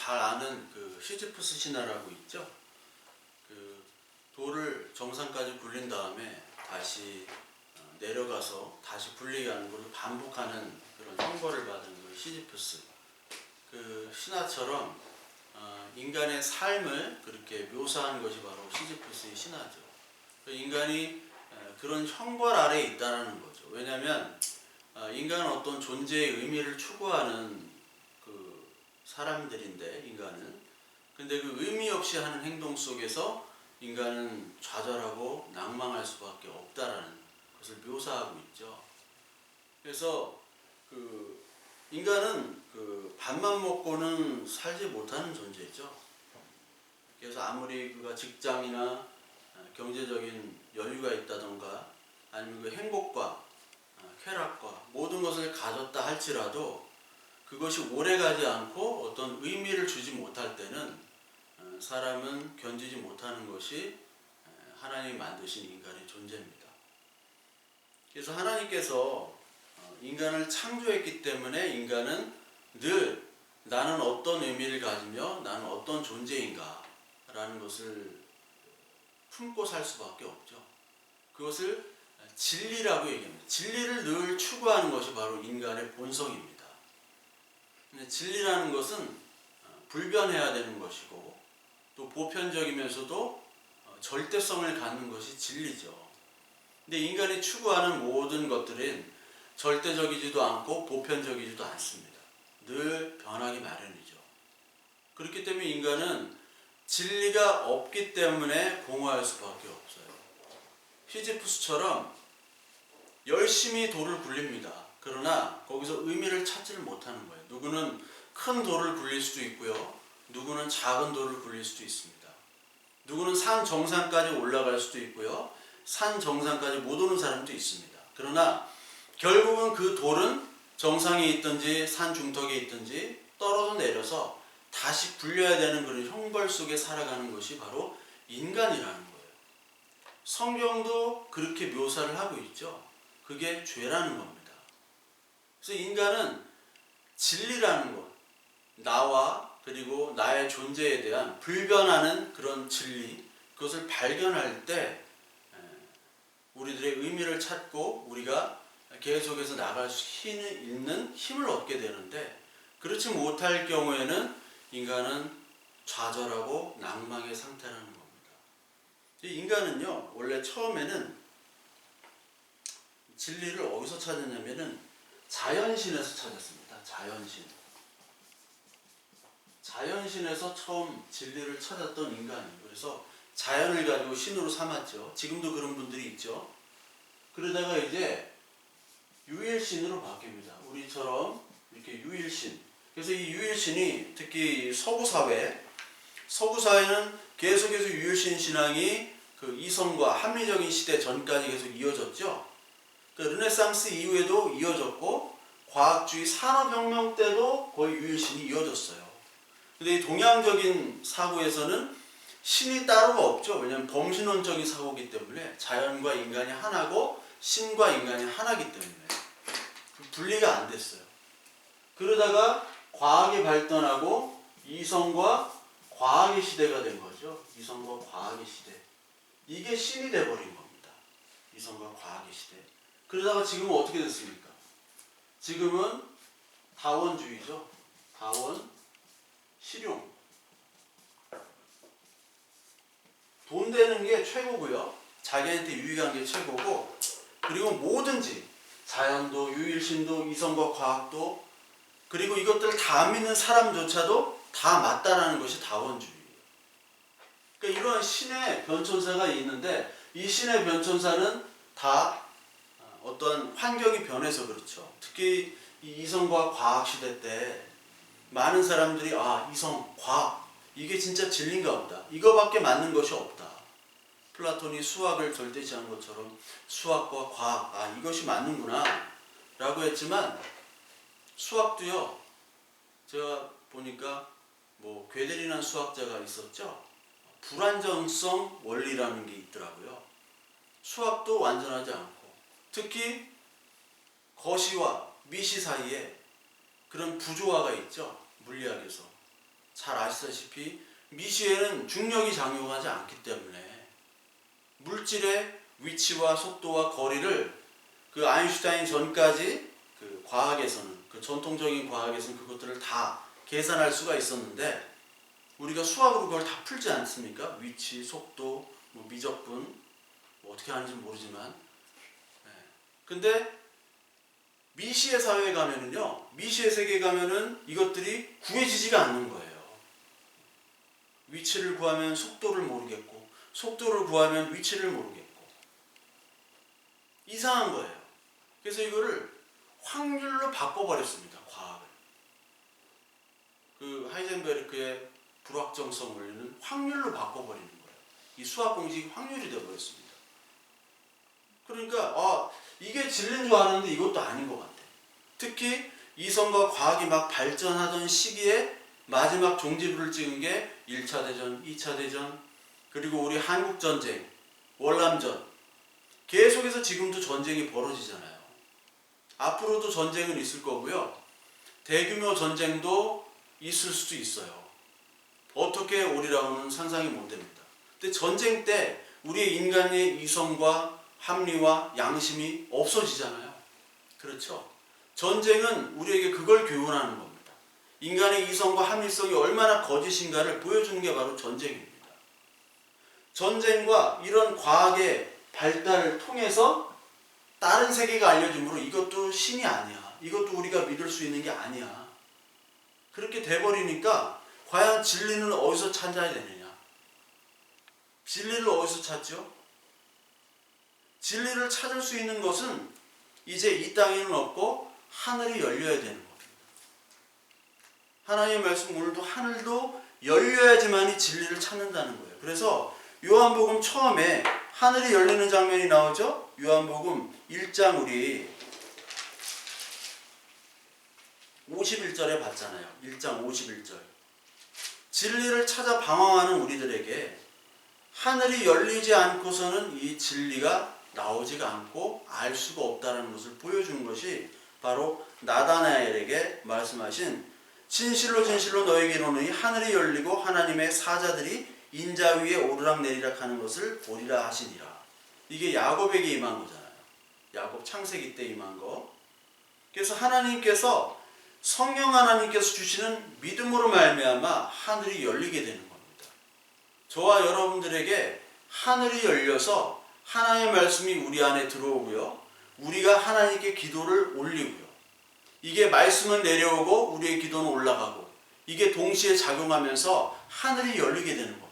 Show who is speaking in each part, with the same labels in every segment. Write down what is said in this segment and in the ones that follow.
Speaker 1: 잘 아는 그 시지프스 신화라고 있죠. 그 돌을 정상까지 굴린 다음에 다시 내려가서 다시 굴리게 하는 것을 반복하는 그런 형벌을 받은 그 시지프스. 그 신화처럼 인간의 삶을 그렇게 묘사한 것이 바로 시지프스의 신화죠. 인간이 그런 형벌 아래에 있다는 거죠. 왜냐하면 인간은 어떤 존재의 의미를 추구하는 그 사람들인데, 인간은 근데 그 의미 없이 하는 행동 속에서 인간은 좌절하고 낭망할 수밖에 없다라는 것을 묘사하고 있죠. 그래서 그 인간은 그 밥만 먹고는 살지 못하는 존재죠. 그래서 아무리 그가 직장이나 경제적인 여유가 있다던가 아니면 그 행복과 쾌락과 모든 것을 가졌다 할지라도 그것이 오래가지 않고 어떤 의미를 주지 못할 때는 사람은 견디지 못하는 것이 하나님이 만드신 인간의 존재입니다. 그래서 하나님께서 인간을 창조했기 때문에 인간은 늘 나는 어떤 의미를 가지며 나는 어떤 존재인가 라는 것을 품고 살 수밖에 없죠. 그것을 진리라고 얘기합니다. 진리를 늘 추구하는 것이 바로 인간의 본성입니다. 근데 진리라는 것은 불변해야 되는 것이고 또 보편적이면서도 절대성을 갖는 것이 진리죠. 근데 인간이 추구하는 모든 것들은 절대적이지도 않고 보편적이지도 않습니다. 늘 변하기 마련이죠. 그렇기 때문에 인간은 진리가 없기 때문에 공허할 수밖에 없어요. 시지프스처럼 열심히 돌을 굴립니다. 그러나 거기서 의미를 찾지를 못하는 거예요. 누구는 큰 돌을 굴릴 수도 있고요. 누구는 작은 돌을 굴릴 수도 있습니다. 누구는 산 정상까지 올라갈 수도 있고요. 산 정상까지 못 오는 사람도 있습니다. 그러나 결국은 그 돌은 정상에 있든지 산 중턱에 있든지 떨어져 내려서 다시 굴려야 되는 그런 형벌 속에 살아가는 것이 바로 인간이라는 거예요. 성경도 그렇게 묘사를 하고 있죠. 그게 죄라는 겁니다. 그래서 인간은 진리라는 것, 나와 그리고 나의 존재에 대한 불변하는 그런 진리, 그것을 발견할 때 우리들의 의미를 찾고 우리가 계속해서 나갈 수 있는 힘을 얻게 되는데, 그렇지 못할 경우에는 인간은 좌절하고 낭망의 상태라는 겁니다. 인간은요, 원래 처음에는 진리를 어디서 찾았냐면은 자연신에서 찾았습니다. 자연신에서 처음 진리를 찾았던 인간이에요. 그래서 자연을 가지고 신으로 삼았죠. 지금도 그런 분들이 있죠. 그러다가 이제 유일신으로 바뀝니다. 우리처럼 이렇게 유일신. 그래서 이 유일신이 특히 서구사회는 계속해서 유일신 신앙이 그 이성과 합리적인 시대 전까지 계속 이어졌죠. 그 르네상스 이후에도 이어졌고 과학주의 산업혁명 때도 거의 유일신이 이어졌어요. 근데 이 동양적인 사고에서는 신이 따로가 없죠. 왜냐하면 범신론적인 사고이기 때문에 자연과 인간이 하나고 신과 인간이 하나이기 때문에 분리가 안 됐어요. 그러다가 과학이 발전하고 이성과 과학의 시대가 된 거죠. 이성과 과학의 시대. 이게 신이 돼버린 겁니다. 이성과 과학의 시대. 그러다가 지금은 어떻게 됐습니까? 지금은 다원주의죠. 다원, 실용. 돈 되는 게 최고고요. 자기한테 유익한 게 최고고, 그리고 뭐든지 자연도 유일신도 이성과 과학도, 그리고 이것들을 다 믿는 사람조차도 다 맞다라는 것이 다원주의예요. 그러니까 이러한 신의 변천사가 있는데 이 신의 변천사는 다 어떤 환경이 변해서 그렇죠. 특히 이 이성과 과학 시대 때 많은 사람들이 이성, 과학 이게 진짜 진리인가 보다. 이거밖에 맞는 것이 없다. 플라톤이 수학을 절대시한 것처럼 수학과 과학, 이것이 맞는구나 라고 했지만, 수학도요, 제가 보니까 괴델이라는 수학자가 있었죠. 불완전성 원리라는 게 있더라고요. 수학도 완전하지 않고, 특히 거시와 미시 사이에 그런 부조화가 있죠. 물리학에서. 잘 아시다시피 미시에는 중력이 작용하지 않기 때문에 물질의 위치와 속도와 거리를 그 아인슈타인 전까지 그 과학에서는, 그 전통적인 과학에서는 그것들을 다 계산할 수가 있었는데 우리가 수학으로 그걸 다 풀지 않습니까? 위치, 속도, 뭐 미적분, 뭐 어떻게 하는지 모르지만. 근데 미시의 사회에 가면은요, 미시의 세계에 가면은 이것들이 구해지지가 않는 거예요. 위치를 구하면 속도를 모르겠고, 속도를 구하면 위치를 모르겠고. 이상한 거예요. 그래서 이거를 확률로 바꿔버렸습니다, 과학을. 그 하이젠베르크의 불확정성 원리는 확률로 바꿔버리는 거예요. 이 수학 공식이 확률이 되어버렸습니다. 그러니까 이게 진리인 줄 알았는데 이것도 아닌 것 같아. 특히 이성과 과학이 막 발전하던 시기에 마지막 종지부를 찍은 게 1차 대전, 2차 대전, 그리고 우리 한국전쟁, 월남전. 계속해서 지금도 전쟁이 벌어지잖아요. 앞으로도 전쟁은 있을 거고요. 대규모 전쟁도 있을 수도 있어요. 어떻게 오리라고는 상상이 못 됩니다. 근데 전쟁 때 우리의 인간의 이성과 합리와 양심이 없어지잖아요. 그렇죠? 전쟁은 우리에게 그걸 교훈하는 겁니다. 인간의 이성과 합리성이 얼마나 거짓인가를 보여주는 게 바로 전쟁입니다. 전쟁과 이런 과학의 발달을 통해서 다른 세계가 알려지므로 이것도 신이 아니야. 이것도 우리가 믿을 수 있는 게 아니야. 그렇게 돼버리니까 과연 진리는 어디서 찾아야 되느냐? 진리를 어디서 찾죠? 진리를 찾을 수 있는 것은 이제 이 땅에는 없고 하늘이 열려야 되는 겁니다. 하나님의 말씀, 오늘도 하늘도 열려야지만이 진리를 찾는다는 거예요. 그래서 요한복음 처음에 하늘이 열리는 장면이 나오죠? 요한복음 1장 우리 51절에 봤잖아요. 1장 51절. 진리를 찾아 방황하는 우리들에게 하늘이 열리지 않고서는 이 진리가 나오지가 않고 알 수가 없다는 것을 보여준 것이 바로 나다나엘에게 말씀하신 진실로 진실로 너에게 이르노니 하늘이 열리고 하나님의 사자들이 인자 위에 오르락내리락 하는 것을 보리라 하시니라. 이게 야곱에게 임한 거잖아요. 야곱 창세기 때 임한 거. 그래서 하나님께서, 성령 하나님께서 주시는 믿음으로 말미암아 하늘이 열리게 되는 겁니다. 저와 여러분들에게 하늘이 열려서 하나님의 말씀이 우리 안에 들어오고요. 우리가 하나님께 기도를 올리고요. 이게 말씀은 내려오고 우리의 기도는 올라가고, 이게 동시에 작용하면서 하늘이 열리게 되는 겁니다.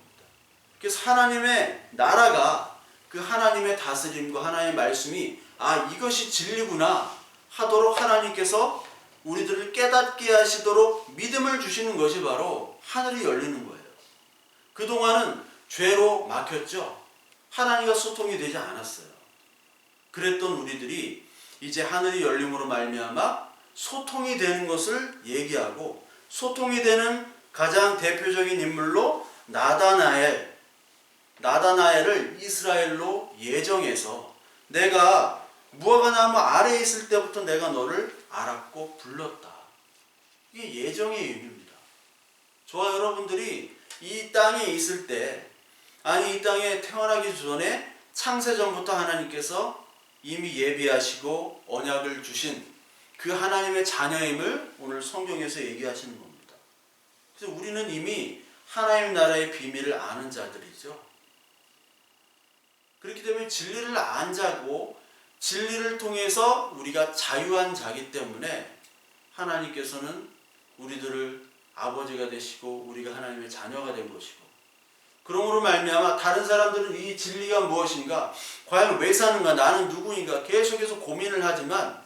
Speaker 1: 그래서 하나님의 나라가, 그 하나님의 다스림과 하나님의 말씀이 이것이 진리구나 하도록 하나님께서 우리들을 깨닫게 하시도록 믿음을 주시는 것이 바로 하늘이 열리는 거예요. 그동안은 죄로 막혔죠. 하나님과 소통이 되지 않았어요. 그랬던 우리들이 이제 하늘이 열림으로 말미암아 소통이 되는 것을 얘기하고, 소통이 되는 가장 대표적인 인물로 나다나엘을 이스라엘로 예정해서 내가 무화과나무 아래에 있을 때부터 내가 너를 알았고 불렀다. 이게 예정의 의미입니다. 저와 여러분들이 이 땅에 있을 때, 이 땅에 태어나기 전에 창세전부터 하나님께서 이미 예비하시고 언약을 주신 그 하나님의 자녀임을 오늘 성경에서 얘기하시는 겁니다. 그래서 우리는 이미 하나님 나라의 비밀을 아는 자들이죠. 그렇기 때문에 진리를 안 자고 진리를 통해서 우리가 자유한 자기 때문에 하나님께서는 우리들을 아버지가 되시고 우리가 하나님의 자녀가 된 것이고, 그러므로 말미암아 다른 사람들은 이 진리가 무엇인가, 과연 왜 사는가, 나는 누구인가 계속해서 고민을 하지만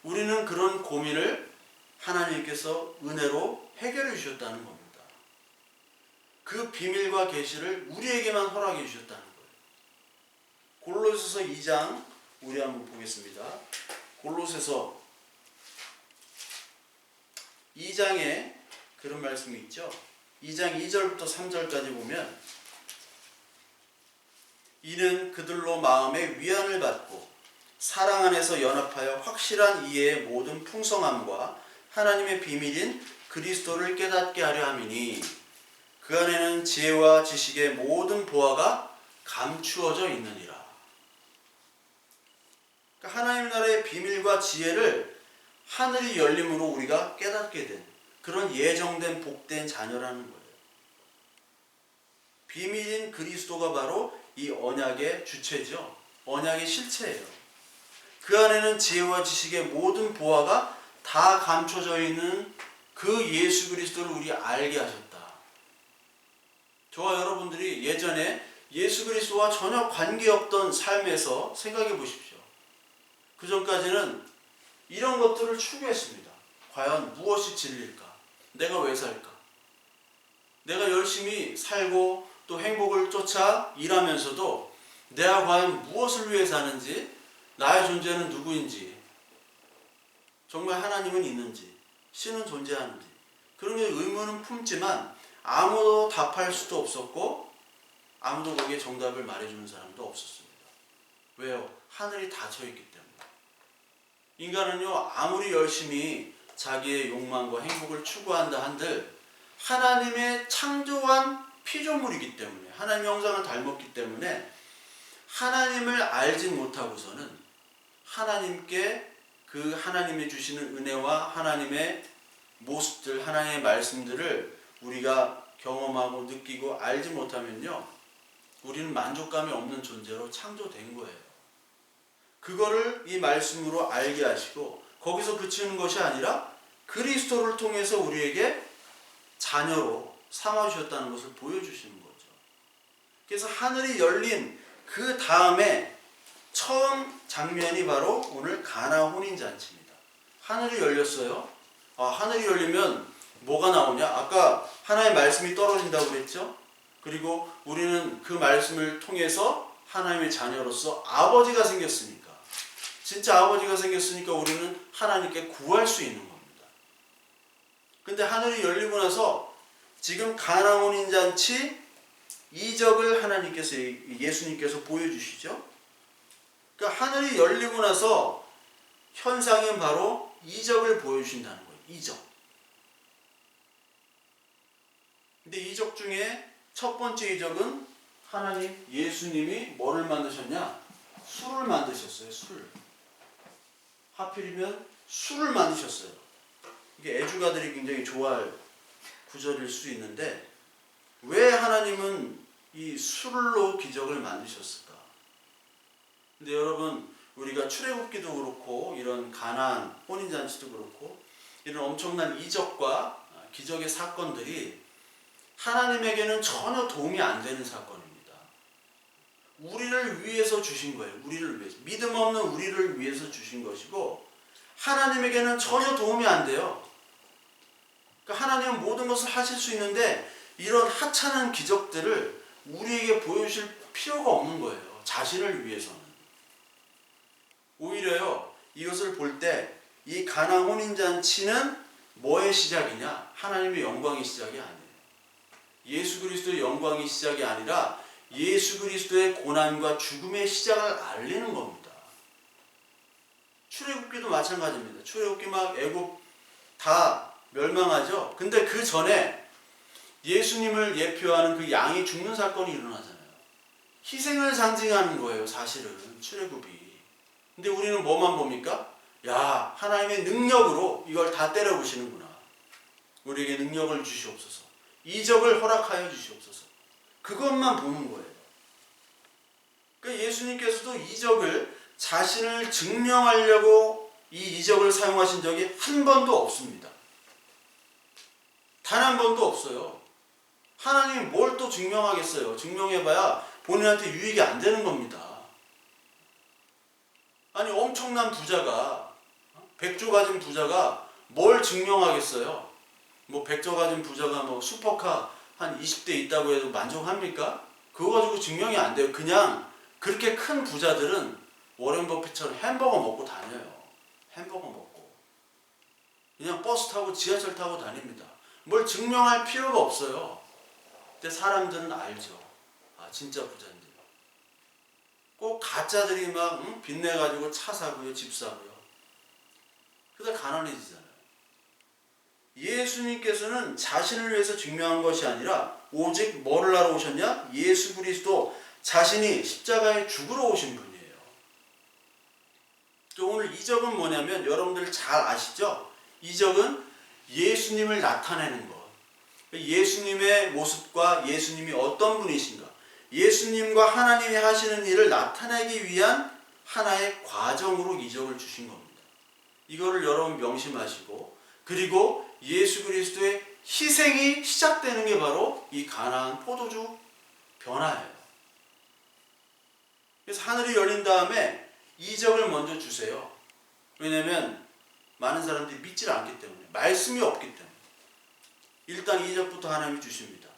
Speaker 1: 우리는 그런 고민을 하나님께서 은혜로 해결해 주셨다는 겁니다. 그 비밀과 계시를 우리에게만 허락해 주셨다는 거예요. 골로새서 2장 우리 한번 보겠습니다. 골로새서 2장에 그런 말씀이 있죠. 2장 2절부터 3절까지 보면, 이는 그들로 마음의 위안을 받고 사랑 안에서 연합하여 확실한 이해의 모든 풍성함과 하나님의 비밀인 그리스도를 깨닫게 하려 함이니, 그 안에는 지혜와 지식의 모든 보화가 감추어져 있느니라. 그러니까 하나님 나라의 비밀과 지혜를 하늘이 열림으로 우리가 깨닫게 된 그런 예정된 복된 자녀라는 거예요. 비밀인 그리스도가 바로 이 언약의 주체죠. 언약의 실체예요. 그 안에는 지혜와 지식의 모든 보화가 다 감춰져 있는 그 예수 그리스도를 우리 알게 하셨다. 저와 여러분들이 예전에 예수 그리스도와 전혀 관계없던 삶에서 생각해 보십시오. 그 전까지는 이런 것들을 추구했습니다. 과연 무엇이 진리일까? 내가 왜 살까? 내가 열심히 살고 또 행복을 쫓아 일하면서도 내가 과연 무엇을 위해 사는지, 나의 존재는 누구인지, 정말 하나님은 있는지, 신은 존재하는지 그런 게 의문은 품지만 아무도 답할 수도 없었고 아무도 거기에 정답을 말해주는 사람도 없었습니다. 왜요? 하늘이 닫혀있기 때문에. 인간은요, 아무리 열심히 자기의 욕망과 행복을 추구한다 한들 하나님의 창조한 피조물이기 때문에, 하나님의 형상을 닮았기 때문에 하나님을 알지 못하고서는 하나님께 그 하나님이 주시는 은혜와 하나님의 모습들, 하나님의 말씀들을 우리가 경험하고 느끼고 알지 못하면요, 우리는 만족감이 없는 존재로 창조된 거예요. 그거를 이 말씀으로 알게 하시고 거기서 그치는 것이 아니라 그리스도를 통해서 우리에게 자녀로 삼아주셨다는 것을 보여주시는 거죠. 그래서 하늘이 열린 그 다음에 처음 장면이 바로 오늘 가나 혼인잔치입니다. 하늘이 열렸어요. 하늘이 열리면 뭐가 나오냐? 아까 하나의 말씀이 떨어진다고 그랬죠? 그리고 우리는 그 말씀을 통해서 하나님의 자녀로서 아버지가 생겼으니까, 진짜 아버지가 생겼으니까 우리는 하나님께 구할 수 있는 겁니다. 근데 하늘이 열리고 나서 지금 가나 혼인잔치 이적을 하나님께서, 예수님께서 보여주시죠. 그러니까 하늘이 열리고 나서 현상은 바로 이적을 보여주신다는 거예요. 이적. 근데 이적 중에 첫 번째 이적은 하나님, 예수님이 뭐를 만드셨냐? 술을 만드셨어요. 술. 하필이면 술을 만드셨어요. 이게 애주가들이 굉장히 좋아할 구절일 수 있는데 왜 하나님은 이 술로 기적을 만드셨을까? 근데 여러분, 우리가 출애굽기도 그렇고 이런 가나안 혼인잔치도 그렇고 이런 엄청난 이적과 기적의 사건들이 하나님에게는 전혀 도움이 안 되는 사건입니다. 우리를 위해서 주신 거예요. 우리를 위해서. 믿음 없는 우리를 위해서 주신 것이고 하나님에게는 전혀 도움이 안 돼요. 그러니까 하나님은 모든 것을 하실 수 있는데 이런 하찮은 기적들을 우리에게 보여주실 필요가 없는 거예요. 자신을 위해서는. 오히려요, 이것을 볼 때 이 가나 혼인잔치는 뭐의 시작이냐? 하나님의 영광의 시작이 아니에요. 예수 그리스도의 영광의 시작이 아니라 예수 그리스도의 고난과 죽음의 시작을 알리는 겁니다. 출애굽기도 마찬가지입니다. 출애굽기 막 애굽 다 멸망하죠. 근데 그 전에 예수님을 예표하는 그 양이 죽는 사건이 일어나잖아요. 희생을 상징하는 거예요, 사실은 출애굽이. 근데 우리는 뭐만 봅니까? 야, 하나님의 능력으로 이걸 다 때려부시는구나. 우리에게 능력을 주시옵소서. 이적을 허락하여 주시옵소서. 그것만 보는 거예요. 그러니까 예수님께서도 이적을 자신을 증명하려고 이 이적을 사용하신 적이 한 번도 없습니다. 단 한 번도 없어요. 하나님이 뭘 또 증명하겠어요? 증명해봐야 본인한테 유익이 안 되는 겁니다. 아니, 엄청난 부자가, 백조 가진 부자가 뭘 증명하겠어요? 뭐 백조 가진 부자가 뭐 슈퍼카 한 20대 있다고 해도 만족합니까? 그거 가지고 증명이 안 돼요. 그냥 그렇게 큰 부자들은 워렌 버핏처럼 햄버거 먹고 다녀요. 햄버거 먹고. 그냥 버스 타고 지하철 타고 다닙니다. 뭘 증명할 필요가 없어요. 근데 사람들은 알죠. 아, 진짜 부자인데. 꼭 가짜들이 막 빚내가지고 차 사고요, 집 사고요. 그러다 가난해지잖아요. 예수님께서는 자신을 위해서 증명한 것이 아니라 오직 뭐를 하러 오셨냐? 예수 그리스도 자신이 십자가에 죽으러 오신 분이에요. 오늘 이적은 뭐냐면 여러분들 잘 아시죠? 이적은 예수님을 나타내는 것. 예수님의 모습과 예수님이 어떤 분이신가, 예수님과 하나님이 하시는 일을 나타내기 위한 하나의 과정으로 이적을 주신 겁니다. 이거를 여러분 명심하시고, 그리고 예수 그리스도의 희생이 시작되는 게 바로 이 가나안 포도주 변화예요. 그래서 하늘이 열린 다음에 이적을 먼저 주세요. 왜냐하면 많은 사람들이 믿질 않기 때문에, 말씀이 없기 때문에. 일단 이적부터 하나님이 주십니다.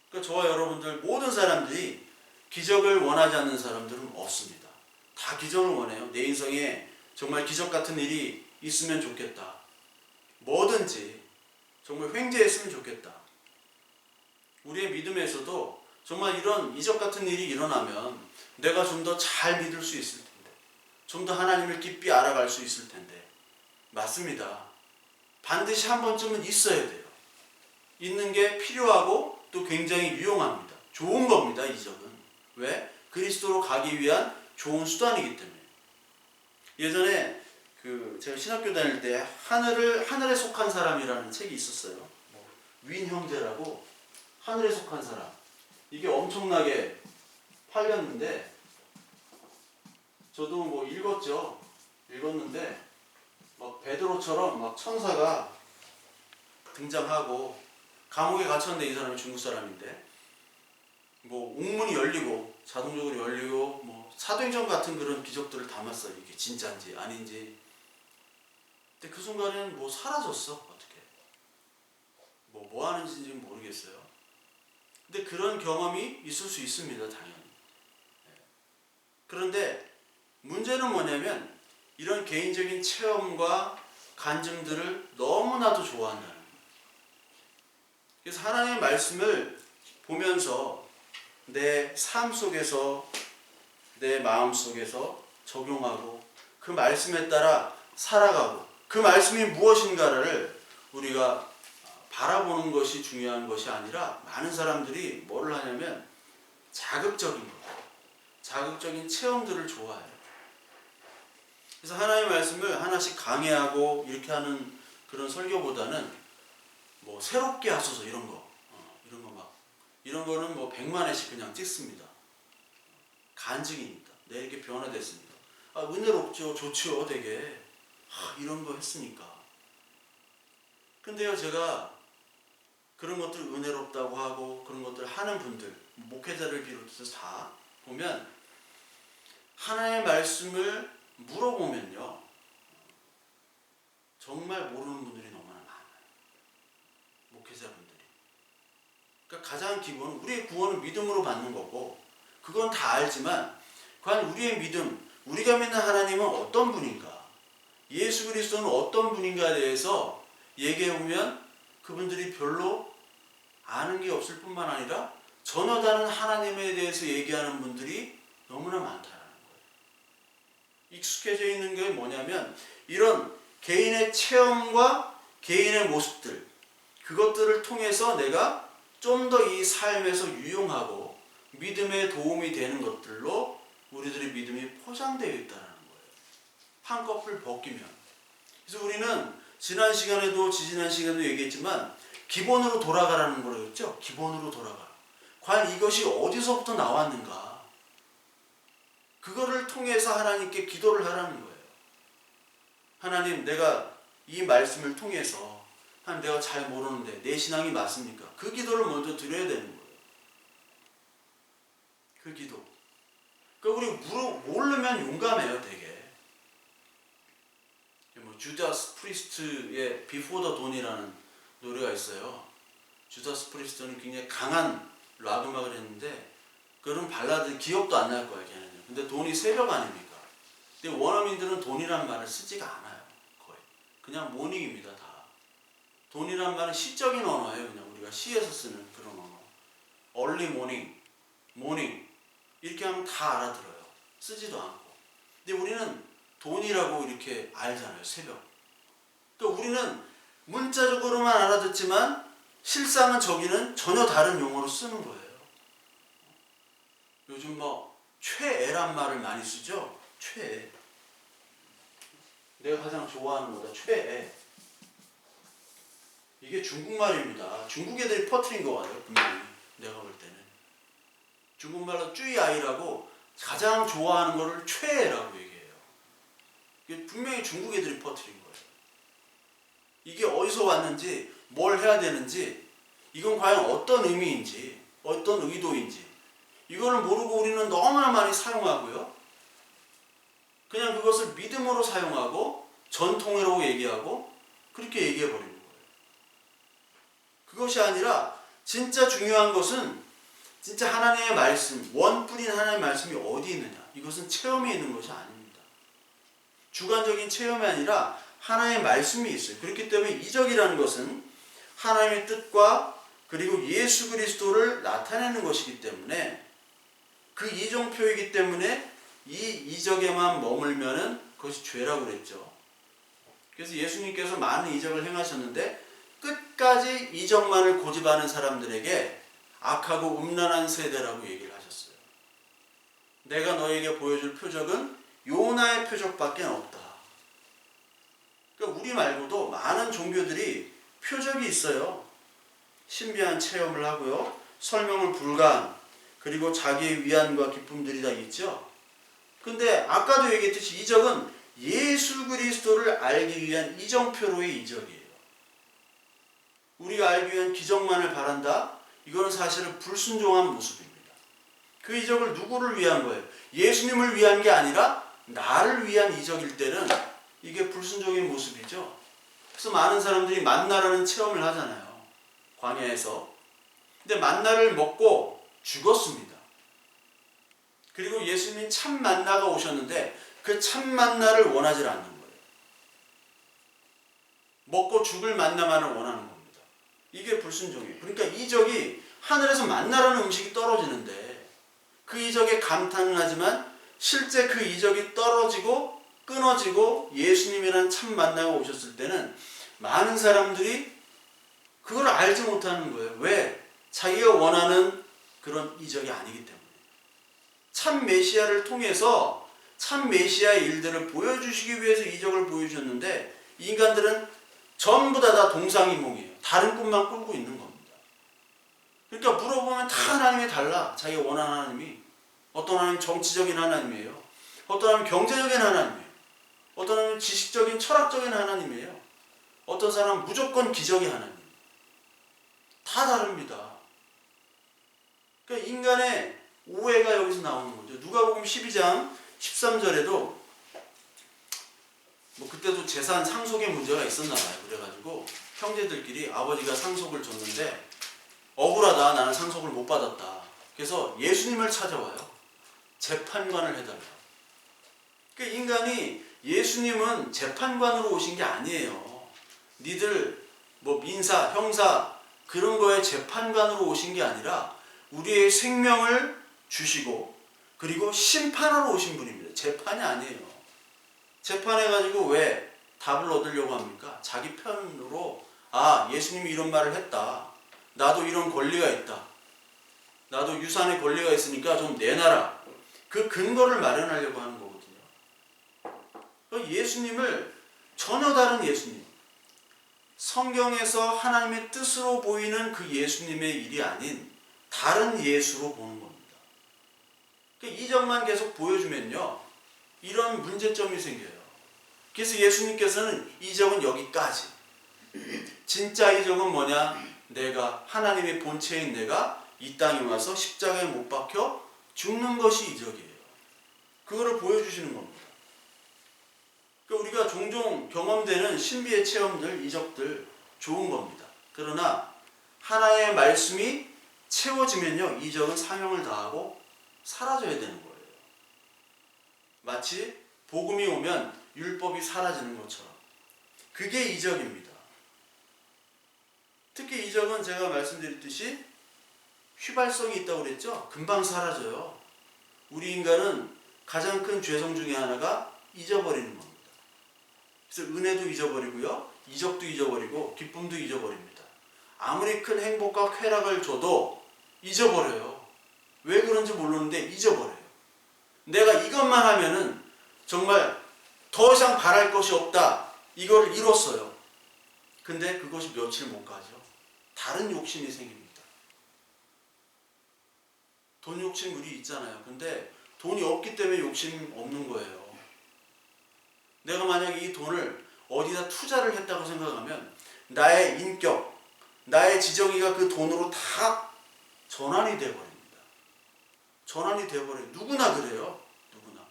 Speaker 1: 그러니까 저와 여러분들 모든 사람들이 기적을 원하지 않는 사람들은 없습니다. 다 기적을 원해요. 내 인생에 정말 기적 같은 일이 있으면 좋겠다. 뭐든지 정말 횡재했으면 좋겠다. 우리의 믿음에서도 정말 이런 이적 같은 일이 일어나면 내가 좀 더 잘 믿을 수 있을 텐데, 좀 더 하나님을 깊이 알아갈 수 있을 텐데. 맞습니다. 반드시 한 번쯤은 있어야 돼요. 있는 게 필요하고 또 굉장히 유용합니다. 좋은 겁니다, 이적은. 왜? 그리스도로 가기 위한 좋은 수단이기 때문에. 예전에 제가 신학교 다닐 때 하늘에 속한 사람이라는 책이 있었어요. 윈 형제라고, 하늘에 속한 사람. 이게 엄청나게 팔렸는데 저도 뭐 읽었는데 막 베드로처럼 막 천사가 등장하고, 감옥에 갇혔는데, 이 사람이 중국 사람인데 뭐 옥문이 열리고 자동적으로 열리고, 뭐 사도행전 같은 그런 기적들을 담았어요. 이게 진짜인지 아닌지. 근데 그 순간에는 뭐 사라졌어. 어떻게 뭐 하는 짓인지 모르겠어요. 근데 그런 경험이 있을 수 있습니다, 당연히. 그런데 문제는 뭐냐면 이런 개인적인 체험과 간증들을 너무나도 좋아한다는 거예요. 그래서 하나님의 말씀을 보면서 내 삶 속에서, 내 마음 속에서 적용하고 그 말씀에 따라 살아가고, 그 말씀이 무엇인가를 우리가 바라보는 것이 중요한 것이 아니라, 많은 사람들이 뭐를 하냐면 자극적인 것, 자극적인 체험들을 좋아해요. 그래서 하나님의 말씀을 하나씩 강해하고 이렇게 하는 그런 설교보다는 뭐 새롭게 하소서 이런 거 이런 거는 뭐 100만 회씩 그냥 찍습니다. 간증이니까 내게 변화됐습니다. 은혜롭죠, 좋죠, 되게. 이런 거 했으니까. 근데요, 제가 그런 것들 은혜롭다고 하고 그런 것들 하는 분들, 목회자를 비롯해서 다 보면 하나님의 말씀을 물어보면요, 정말 모르는 분들이 너무나 많아요. 목회자분들이. 그러니까 가장 기본은, 우리의 구원은 믿음으로 받는 거고, 그건 다 알지만 과연 우리의 믿음, 우리가 믿는 하나님은 어떤 분인가, 예수 그리스도는 어떤 분인가에 대해서 얘기해보면 그분들이 별로 아는 게 없을 뿐만 아니라 전혀 다른 하나님에 대해서 얘기하는 분들이 너무나 많다라는 거예요. 익숙해져 있는 게 뭐냐면 이런 개인의 체험과 개인의 모습들, 그것들을 통해서 내가 좀 더 이 삶에서 유용하고 믿음에 도움이 되는 것들로 우리들의 믿음이 포장되어 있다는 거예요. 한꺼풀 벗기면. 그래서 우리는 지난 시간에도 지지난 시간에도 얘기했지만 기본으로 돌아가라는 거였죠. 기본으로 돌아가. 과연 이것이 어디서부터 나왔는가? 그거를 통해서 하나님께 기도를 하라는 거예요. 하나님, 내가 이 말씀을 통해서, 하나님, 내가 잘 모르는데 내 신앙이 맞습니까? 그 기도를 먼저 드려야 되는 거예요. 그 기도. 그러니까 우리 모르면 용감해요, 되게. 주다스 프리스트의 Before the Dawn이라는 노래가 있어요. 주다스 프리스트는 굉장히 강한 락 음악을 했는데, 그런 발라드 기억도 안 날 거예요, 걔는요. 근데 돈이 새벽 아닙니까? 근데 원어민들은 돈이라는 말을 쓰지가 않아요, 거의. 그냥 모닝입니다, 다. 돈이라는 말은 시적인 언어예요, 그냥 우리가 시에서 쓰는 그런 언어. early morning, morning 이렇게 하면 다 알아들어요. 쓰지도 않고. 근데 우리는 돈이라고 이렇게 알잖아요, 새벽. 그러니까 우리는 문자적으로만 알아듣지만 실상은 저기는 전혀 다른 용어로 쓰는 거예요. 요즘 뭐 최애란 말을 많이 쓰죠. 최애. 내가 가장 좋아하는 거다. 최애. 이게 중국말입니다. 중국 애들이 퍼뜨린 거 같아요. 분명히 내가 볼 때는. 중국말로 쭈이아이라고 가장 좋아하는 거를 최애라고 얘기해요. 이게 분명히 중국 애들이 퍼뜨린 거예요. 이게 어디서 왔는지, 뭘 해야 되는지, 이건 과연 어떤 의미인지, 어떤 의도인지, 이거를 모르고 우리는 너무나 많이 사용하고요. 그냥 그것을 믿음으로 사용하고 전통으로 얘기하고 그렇게 얘기해버리는 거예요. 그것이 아니라 진짜 중요한 것은 진짜 하나님의 말씀, 원뿐인 하나님의 말씀이 어디 있느냐. 이것은 체험에 있는 것이 아닙니다. 주관적인 체험이 아니라 하나님의 말씀이 있어요. 그렇기 때문에 이적이라는 것은 하나님의 뜻과 그리고 예수 그리스도를 나타내는 것이기 때문에 그 이정표이기 때문에 이 이적에만 머물면은 그것이 죄라고 그랬죠. 그래서 예수님께서 많은 이적을 행하셨는데 끝까지 이적만을 고집하는 사람들에게 악하고 음란한 세대라고 얘기를 하셨어요. 내가 너에게 보여줄 표적은 요나의 표적밖에 없다. 그러니까 우리 말고도 많은 종교들이 표적이 있어요. 신비한 체험을 하고요. 설명을 불가한 그리고 자기의 위안과 기쁨들이 다 있죠. 근데 아까도 얘기했듯이 이적은 예수 그리스도를 알기 위한 이정표로의 이적이에요. 우리가 알기 위한 기적만을 바란다? 이거는 사실은 불순종한 모습입니다. 그 이적을 누구를 위한 거예요? 예수님을 위한 게 아니라 나를 위한 이적일 때는 이게 불순종의 모습이죠. 그래서 많은 사람들이 만나라는 체험을 하잖아요. 광야에서. 근데 만나를 먹고 죽었습니다. 그리고 예수님이 참 만나가 오셨는데 그 참 만나를 원하지 않는 거예요. 먹고 죽을 만나만을 원하는 겁니다. 이게 불순종이에요. 그러니까 이적이 하늘에서 만나라는 음식이 떨어지는데 그 이적에 감탄을 하지만 실제 그 이적이 떨어지고 끊어지고 예수님이란 참 만나가 오셨을 때는 많은 사람들이 그걸 알지 못하는 거예요. 왜? 자기가 원하는 그런 이적이 아니기 때문에. 참 메시아를 통해서 참 메시아의 일들을 보여주시기 위해서 이적을 보여주셨는데 인간들은 전부 다 동상이몽이에요. 다른 꿈만 꾸고 있는 겁니다. 그러니까 물어보면 다 하나님이 달라. 자기가 원하는 하나님이. 어떤 하나님은 정치적인 하나님이에요. 어떤 하나님은 경제적인 하나님이에요. 어떤 하나님은 지식적인 철학적인 하나님이에요. 어떤 사람은 무조건 기적의 하나님. 다 다릅니다. 그러니까 인간의 오해가 여기서 나오는 거죠. 누가복음 12장 13절에도 뭐 그때도 재산 상속의 문제가 있었나 봐요. 그래가지고 형제들끼리 아버지가 상속을 줬는데 억울하다. 나는 상속을 못 받았다. 그래서 예수님을 찾아와요. 재판관을 해달라. 그러니까 인간이 예수님은 재판관으로 오신 게 아니에요. 니들 뭐 민사, 형사 그런 거에 재판관으로 오신 게 아니라 우리의 생명을 주시고 그리고 심판하러 오신 분입니다. 재판이 아니에요. 재판해가지고 왜 답을 얻으려고 합니까? 자기 편으로 예수님이 이런 말을 했다. 나도 이런 권리가 있다. 나도 유산의 권리가 있으니까 좀 내놔라. 그 근거를 마련하려고 하는 거거든요. 예수님을 전혀 다른 예수님. 성경에서 하나님의 뜻으로 보이는 그 예수님의 일이 아닌 다른 예수로 보는 겁니다. 이적만 계속 보여주면요. 이런 문제점이 생겨요. 그래서 예수님께서는 이적은 여기까지. 진짜 이적은 뭐냐? 내가 하나님의 본체인 내가 이 땅에 와서 십자가에 못 박혀 죽는 것이 이적이에요. 그거를 보여주시는 겁니다. 그러니까 우리가 종종 경험되는 신비의 체험들, 이적들 좋은 겁니다. 그러나 하나의 말씀이 채워지면요. 이적은 사명을 다하고 사라져야 되는 거예요. 마치 복음이 오면 율법이 사라지는 것처럼. 그게 이적입니다. 특히 이적은 제가 말씀드렸듯이 휘발성이 있다고 그랬죠? 금방 사라져요. 우리 인간은 가장 큰 죄성 중에 하나가 잊어버리는 겁니다. 그래서 은혜도 잊어버리고요. 이적도 잊어버리고 기쁨도 잊어버립니다. 아무리 큰 행복과 쾌락을 줘도 잊어버려요. 왜 그런지 모르는데 잊어버려요. 내가 이것만 하면은 정말 더 이상 바랄 것이 없다. 이걸 이뤘어요. 근데 그것이 며칠 못 가죠. 다른 욕심이 생깁니다. 돈 욕심 우리 있잖아요. 근데 돈이 없기 때문에 욕심 없는 거예요. 내가 만약에 이 돈을 어디다 투자를 했다고 생각하면 나의 인격, 나의 지정의가 그 돈으로 다 전환이 되어버립니다. 전환이 되어버려요. 누구나 그래요. 누구나.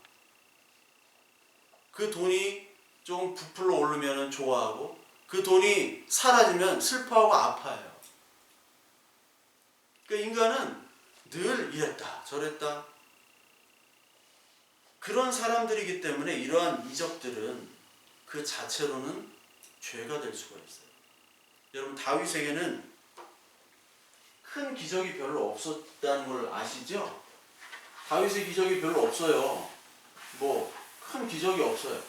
Speaker 1: 그 돈이 좀 부풀어 오르면 좋아하고 그 돈이 사라지면 슬퍼하고 아파해요. 그러니까 인간은 늘 이랬다 저랬다 그런 사람들이기 때문에 이러한 이적들은 그 자체로는 죄가 될 수가 있어요. 여러분 다윗에게는 큰 기적이 별로 없었다는 걸 아시죠? 다윗의 기적이 별로 없어요. 큰 기적이 없어요.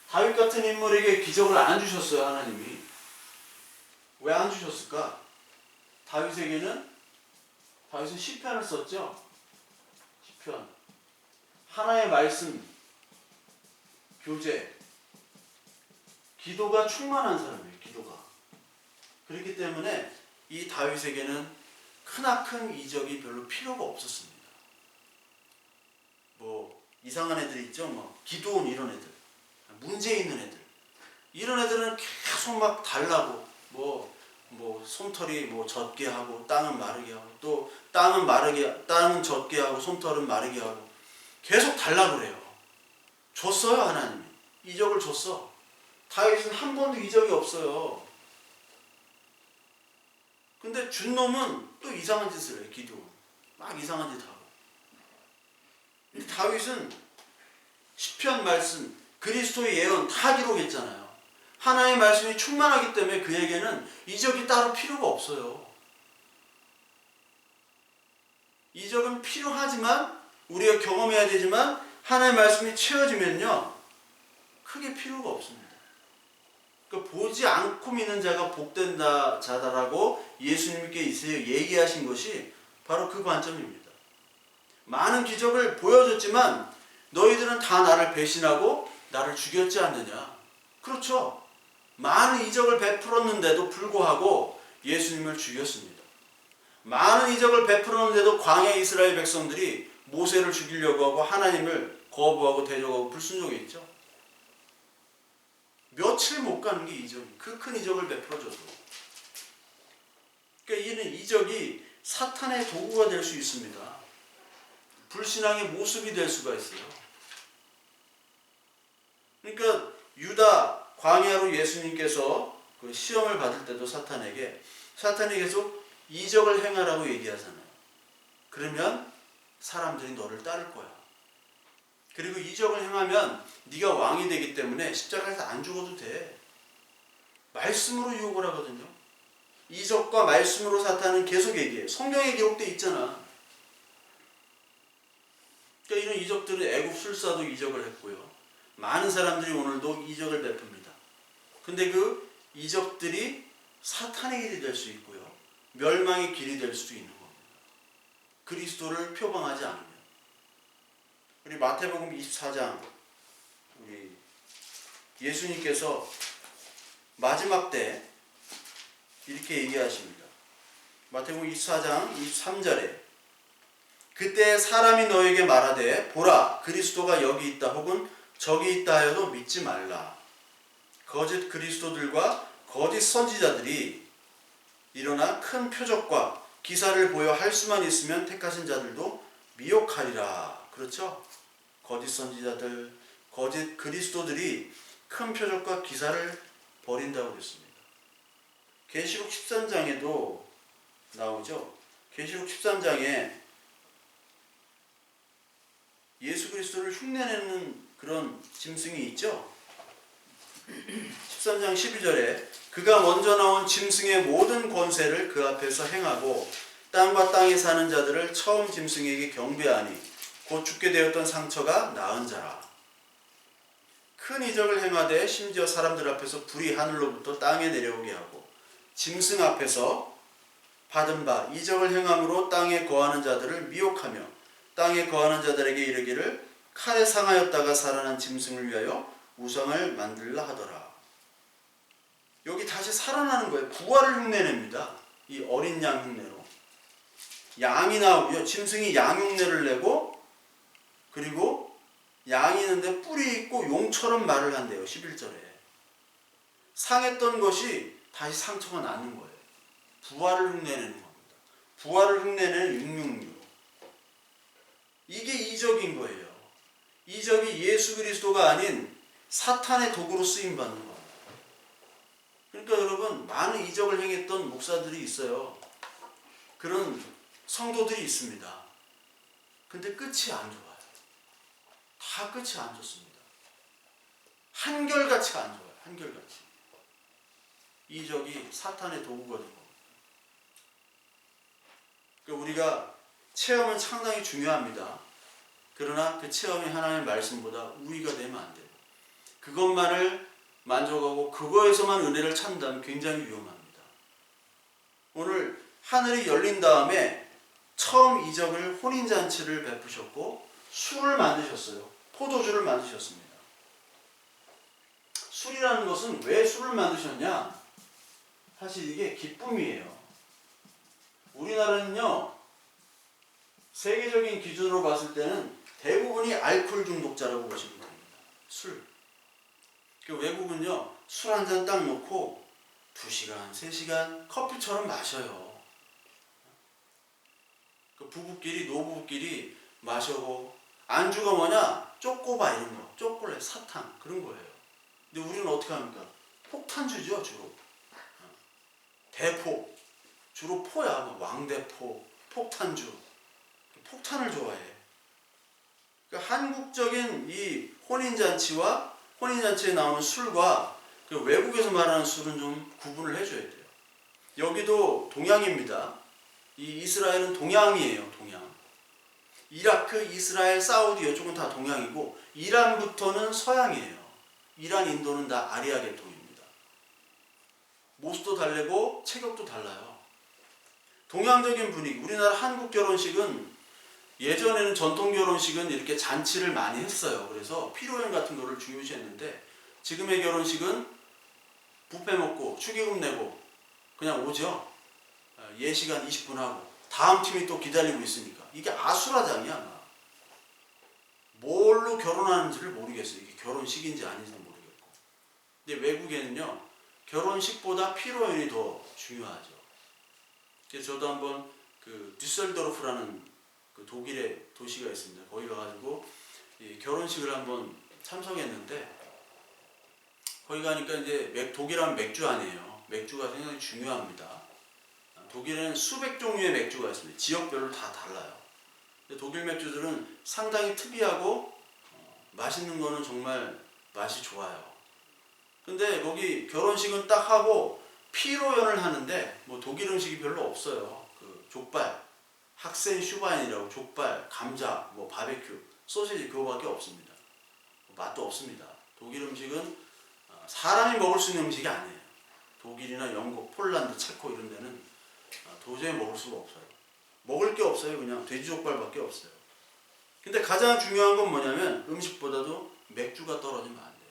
Speaker 1: 다윗 같은 인물에게 기적을 안 주셨어요. 하나님이. 왜 안 주셨을까? 다윗은 시편을 썼죠. 시편. 하나의 말씀, 교제, 기도가 충만한 사람이에요. 기도가. 그렇기 때문에 이 다윗에게는 크나큰 이적이 별로 필요가 없었습니다. 이상한 애들 있죠. 기도원 이런 애들, 문제 있는 애들, 이런 애들은 계속 막 달라고 솜털이 젖게 하고 땅은 마르게 하고 또 땅은 젖게 하고 솜털은 마르게 하고 계속 달라고 그래요. 줬어요. 하나님이 이적을 줬어. 다윗은 한 번도 이적이 없어요. 근데 준 놈은 또 이상한 짓을 해요. 기도원 막 이상한 짓 하고. 근데 다윗은 시편 말씀, 그리스도의 예언 다 기록했잖아요. 하나님의 말씀이 충만하기 때문에 그에게는 이적이 따로 필요가 없어요. 이적은 필요하지만 우리가 경험해야 되지만 하나님의 말씀이 채워지면요 크게 필요가 없습니다. 그러니까 보지 않고 믿는 자가 복된 자다라고 예수님께서 얘기하신 것이 바로 그 관점입니다. 많은 기적을 보여줬지만 너희들은 다 나를 배신하고 나를 죽였지 않느냐. 그렇죠. 많은 이적을 베풀었는데도 불구하고 예수님을 죽였습니다. 많은 이적을 베풀었는데도 광야 이스라엘 백성들이 모세를 죽이려고 하고 하나님을 거부하고 대적하고 불순종했죠. 며칠 못 가는 게 이적이. 그 큰 이적을 베풀어줘도. 그러니까 이는 이적이 사탄의 도구가 될 수 있습니다. 불신앙의 모습이 될 수가 있어요. 그러니까 유다 광야로 예수님께서 그 시험을 받을 때도 사탄이 계속 이적을 행하라고 얘기하잖아요. 그러면 사람들이 너를 따를 거야. 그리고 이적을 행하면 네가 왕이 되기 때문에 십자가에서 안 죽어도 돼. 말씀으로 유혹을 하거든요. 이적과 말씀으로 사탄은 계속 얘기해. 성경에 기록되어 있잖아. 그러니까 이런 이적들은 애굽 술사도 이적을 했고요. 많은 사람들이 오늘도 이적을 베풉니다. 근데 그 이적들이 사탄의 길이 될 수 있고요. 멸망의 길이 될 수도 있는 겁니다. 그리스도를 표방하지 않으면. 우리 마태복음 24장 우리 예수님께서 마지막 때 이렇게 얘기하십니다. 마태복음 24장 23절에 그때 사람이 너에게 말하되 보라 그리스도가 여기 있다 혹은 저기 있다 하여도 믿지 말라. 거짓 그리스도들과 거짓 선지자들이 일어나 큰 표적과 기사를 보여 할 수만 있으면 택하신 자들도 미혹하리라. 그렇죠? 거짓 선지자들, 거짓 그리스도들이 큰 표적과 기사를 벌인다고 그랬습니다. 계시록 13장에도 나오죠. 계시록 13장에 예수 그리스도를 흉내내는 그런 짐승이 있죠. 13장 12절에 그가 먼저 나온 짐승의 모든 권세를 그 앞에서 행하고 땅과 땅에 사는 자들을 처음 짐승에게 경배하니 곧 죽게 되었던 상처가 나은 자라. 큰 이적을 행하되 심지어 사람들 앞에서 불이 하늘로부터 땅에 내려오게 하고 짐승 앞에서 받은 바 이적을 행함으로 땅에 거하는 자들을 미혹하며 땅에 거하는 자들에게 이르기를 칼에 상하였다가 살아난 짐승을 위하여 우상을 만들라 하더라. 여기 다시 살아나는 거예요. 부활을 흉내냅니다. 이 어린 양 흉내로. 양이 나오고요. 짐승이 양 흉내를 내고, 그리고 양이 있는데 뿔이 있고 용처럼 말을 한대요. 11절에. 상했던 것이 다시 상처가 나는 거예요. 부활을 흉내내는 겁니다. 부활을 흉내내는 666. 이게 이적인 거예요. 이적이 예수 그리스도가 아닌 사탄의 도구로 쓰임받는 겁니다. 그러니까 여러분, 많은 이적을 행했던 목사들이 있어요. 그런 성도들이 있습니다. 근데 끝이 안 좋아요. 다 끝이 안 좋습니다. 한결같이 안 좋아요. 한결같이. 이적이 사탄의 도구가 된 겁니다. 그러니까 우리가 체험은 상당히 중요합니다. 그러나 그 체험이 하나님의 말씀보다 우위가 되면 안 돼요. 그것만을 만족하고 그거에서만 은혜를 찾는다면 굉장히 위험합니다. 오늘 하늘이 열린 다음에 처음 이적을 혼인잔치를 베푸셨고 술을 만드셨어요. 포도주를 만드셨습니다. 술이라는 것은 왜 술을 만드셨냐? 사실 이게 기쁨이에요. 우리나라는요, 세계적인 기준으로 봤을 때는 대부분이 알코올 중독자라고 보시면 됩니다. 술. 그 외국은요, 술 한 잔 딱 놓고 2시간, 3시간 커피처럼 마셔요. 그 부부끼리, 노부부끼리 마셔고, 안주가 뭐냐? 쪼꼬바 이런 거. 쪼콜릿, 사탕, 그런 거예요. 근데 우리는 어떻게 합니까? 폭탄주죠, 주로. 대포. 주로 포야. 왕대포, 폭탄주. 폭탄을 좋아해. 그러니까 한국적인 이 혼인잔치와 혼인잔치에 나오는 술과 그 외국에서 말하는 술은 좀 구분을 해줘야 돼요. 여기도 동양입니다. 이 이스라엘은 동양이에요. 동양. 이라크, 이스라엘, 사우디 이쪽은 다 동양이고 이란부터는 서양이에요. 이란, 인도는 다 아리아 계통입니다. 모습도 다르고 체격도 달라요. 동양적인 분위기. 우리나라 한국 결혼식은 예전에는 전통 결혼식은 이렇게 잔치를 많이 했어요. 그래서 피로연 같은 거를 중요시했는데 지금의 결혼식은 뷔페 먹고 축의금 내고 그냥 오죠. 예시간 20분 하고 다음 팀이 또 기다리고 있으니까 이게 아수라장이야. 뭘로 결혼하는지를 모르겠어요. 이게 결혼식인지 아닌지도 모르겠고. 근데 외국에는요, 결혼식보다 피로연이 더 중요하죠. 그래서 저도 한번 그 düsseldorf라는 그 독일의 도시가 있습니다. 거기 가가지고 이 결혼식을 한번 참석했는데 거기 가니까 이제 독일하면 맥주 아니에요. 맥주가 굉장히 중요합니다. 독일에는 수백 종류의 맥주가 있습니다. 지역별로 다 달라요. 근데 독일 맥주들은 상당히 특이하고 맛있는 거는 정말 맛이 좋아요. 근데 거기 결혼식은 딱 하고 피로연을 하는데 뭐 독일 음식이 별로 없어요. 그 족발, 학센 슈바인이라고 족발, 감자, 뭐 바베큐, 소시지 그거밖에 없습니다. 맛도 없습니다. 독일 음식은 사람이 먹을 수 있는 음식이 아니에요. 독일이나 영국, 폴란드, 체코 이런 데는 도저히 먹을 수가 없어요. 먹을 게 없어요. 그냥 돼지족발밖에 없어요. 근데 가장 중요한 건 뭐냐면 음식보다도 맥주가 떨어지면 안 돼요.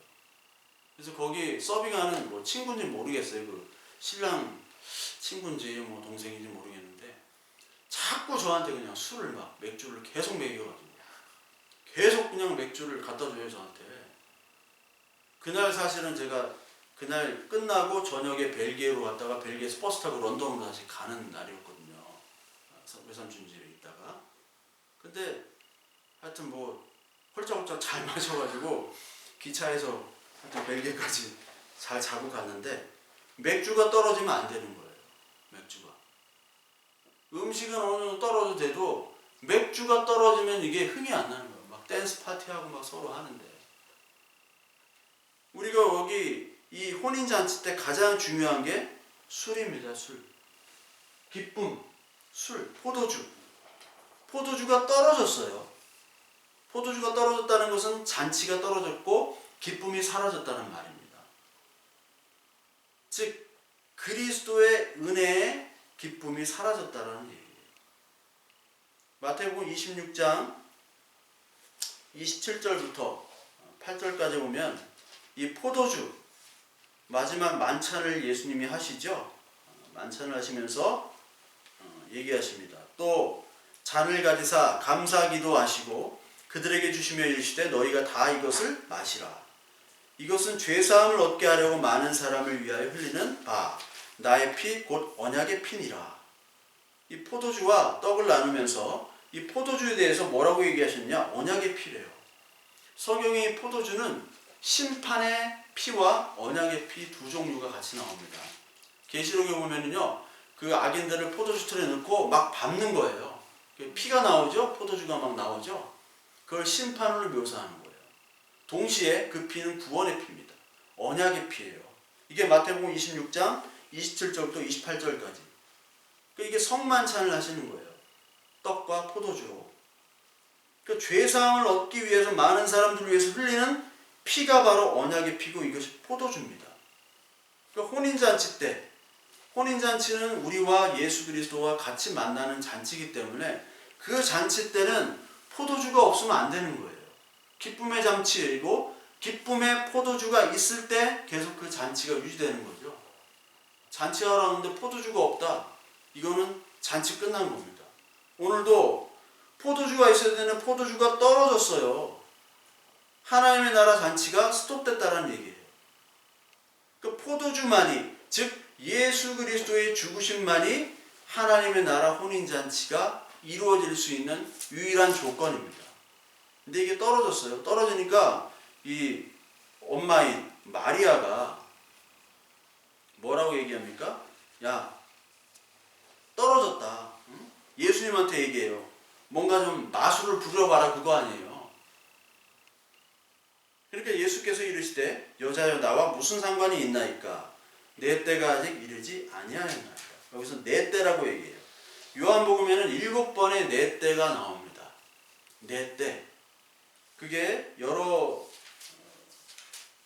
Speaker 1: 그래서 거기 서빙하는 뭐 친구인지 모르겠어요. 그 신랑 친구인지 뭐 동생인지 모르겠는데 자꾸 저한테 그냥 술을 막 맥주를 계속 먹여가지고 계속 그냥 맥주를 갖다 줘요 저한테. 그날 사실은 제가 그날 끝나고 저녁에 벨기에로 갔다가 벨기에에서 버스 타고 런던으로 다시 가는 날이었거든요. 외삼촌 집에 있다가. 근데 하여튼 뭐 홀짝홀짝 잘 마셔가지고 기차에서 하여튼 벨기에까지 잘 자고 갔는데 맥주가 떨어지면 안 되는 거예요. 맥주가. 음식은 어느 정도 떨어져도 돼도 맥주가 떨어지면 이게 흥이 안 나는 거예요. 막 댄스 파티하고 막 서로 하는데. 우리가 여기 이 혼인잔치 때 가장 중요한 게 술입니다. 술. 기쁨, 술, 포도주. 포도주가 떨어졌어요. 포도주가 떨어졌다는 것은 잔치가 떨어졌고 기쁨이 사라졌다는 말입니다. 즉 그리스도의 은혜의 기쁨이 사라졌다는 얘기예요. 마태복음 26장 27절부터 8절까지 보면 이 포도주 마지막 만찬을 예수님이 하시죠. 만찬을 하시면서 얘기하십니다. 또 잔을 가지사 감사기도 하시고 그들에게 주시며 이르시되 너희가 다 이것을 마시라. 이것은 죄사함을 얻게 하려고 많은 사람을 위하여 흘리는 바 나의 피 곧 언약의 피니라. 이 포도주와 떡을 나누면서 이 포도주에 대해서 뭐라고 얘기하셨냐? 언약의 피래요. 성경의 포도주는 심판의 피와 언약의 피 두 종류가 같이 나옵니다. 계시록에 보면은요, 그 악인들을 포도주 틀에 넣고 막 밟는 거예요. 피가 나오죠? 포도주가 막 나오죠? 그걸 심판으로 묘사하는 거예요. 동시에 그 피는 구원의 피입니다. 언약의 피예요. 이게 마태복음 26장 27절부터 28절까지. 이게 성만찬을 하시는 거예요. 떡과 포도주로. 죄사함을 얻기 위해서 많은 사람들을 위해서 흘리는 피가 바로 언약의 피고 이것이 포도주입니다. 혼인잔치 때, 혼인잔치는 우리와 예수 그리스도와 같이 만나는 잔치이기 때문에 그 잔치 때는 포도주가 없으면 안 되는 거예요. 기쁨의 잔치이고 기쁨의 포도주가 있을 때 계속 그 잔치가 유지되는 거죠. 잔치하러 왔는데 포도주가 없다. 이거는 잔치 끝난 겁니다. 오늘도 포도주가 있어야 되는 포도주가 떨어졌어요. 하나님의 나라 잔치가 스톱됐다는 얘기예요. 그 포도주만이, 즉 예수 그리스도의 죽으심만이 하나님의 나라 혼인잔치가 이루어질 수 있는 유일한 조건입니다. 근데 이게 떨어졌어요. 떨어지니까 이 엄마인 마리아가 뭐라고 얘기합니까? 야, 떨어졌다. 응? 예수님한테 얘기해요. 뭔가 좀 마술을 부려봐라, 그거 아니에요. 그러니까 예수께서 이르시되 여자여 나와 무슨 상관이 있나이까? 내 때가 아직 이르지 아니하였나이까. 여기서 내 때라고 얘기해요. 요한복음에는 7번의 내 때가 나옵니다. 내 때. 그게 여러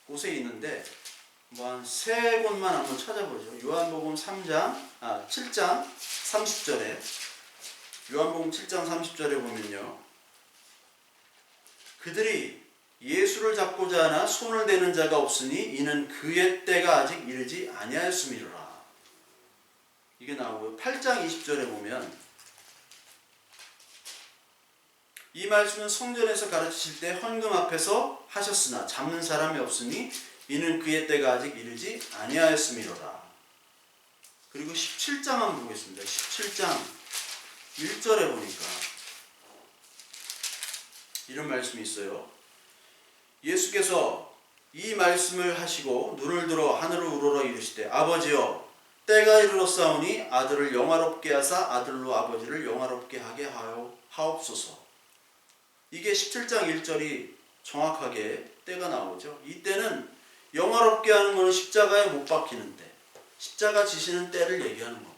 Speaker 1: 곳에 있는데 뭐 한 3곳만 한번 찾아보죠. 요한복음 7장 30절에 요한복음 7장 30절에 보면요. 그들이 예수를 잡고자 하나 손을 대는 자가 없으니 이는 그의 때가 아직 이르지 아니하였음이로라. 이게 나오고요. 8장 20절에 보면 이 말씀은 성전에서 가르치실 때 헌금 앞에서 하셨으나 잡는 사람이 없으니 이는 그의 때가 아직 이르지 아니하였음이로라. 그리고 17장 한번 보겠습니다. 17장 1절에 보니까 이런 말씀이 있어요. 예수께서 이 말씀을 하시고 눈을 들어 하늘을 우러러 이르시되 아버지여 때가 이르렀사오니 아들을 영화롭게 하사 아들로 아버지를 영화롭게 하게 하옵소서. 이게 17장 1절이 정확하게 때가 나오죠. 이 때는 영화롭게 하는 것은 십자가에 못 박히는 때, 십자가 지시는 때를 얘기하는 겁니다.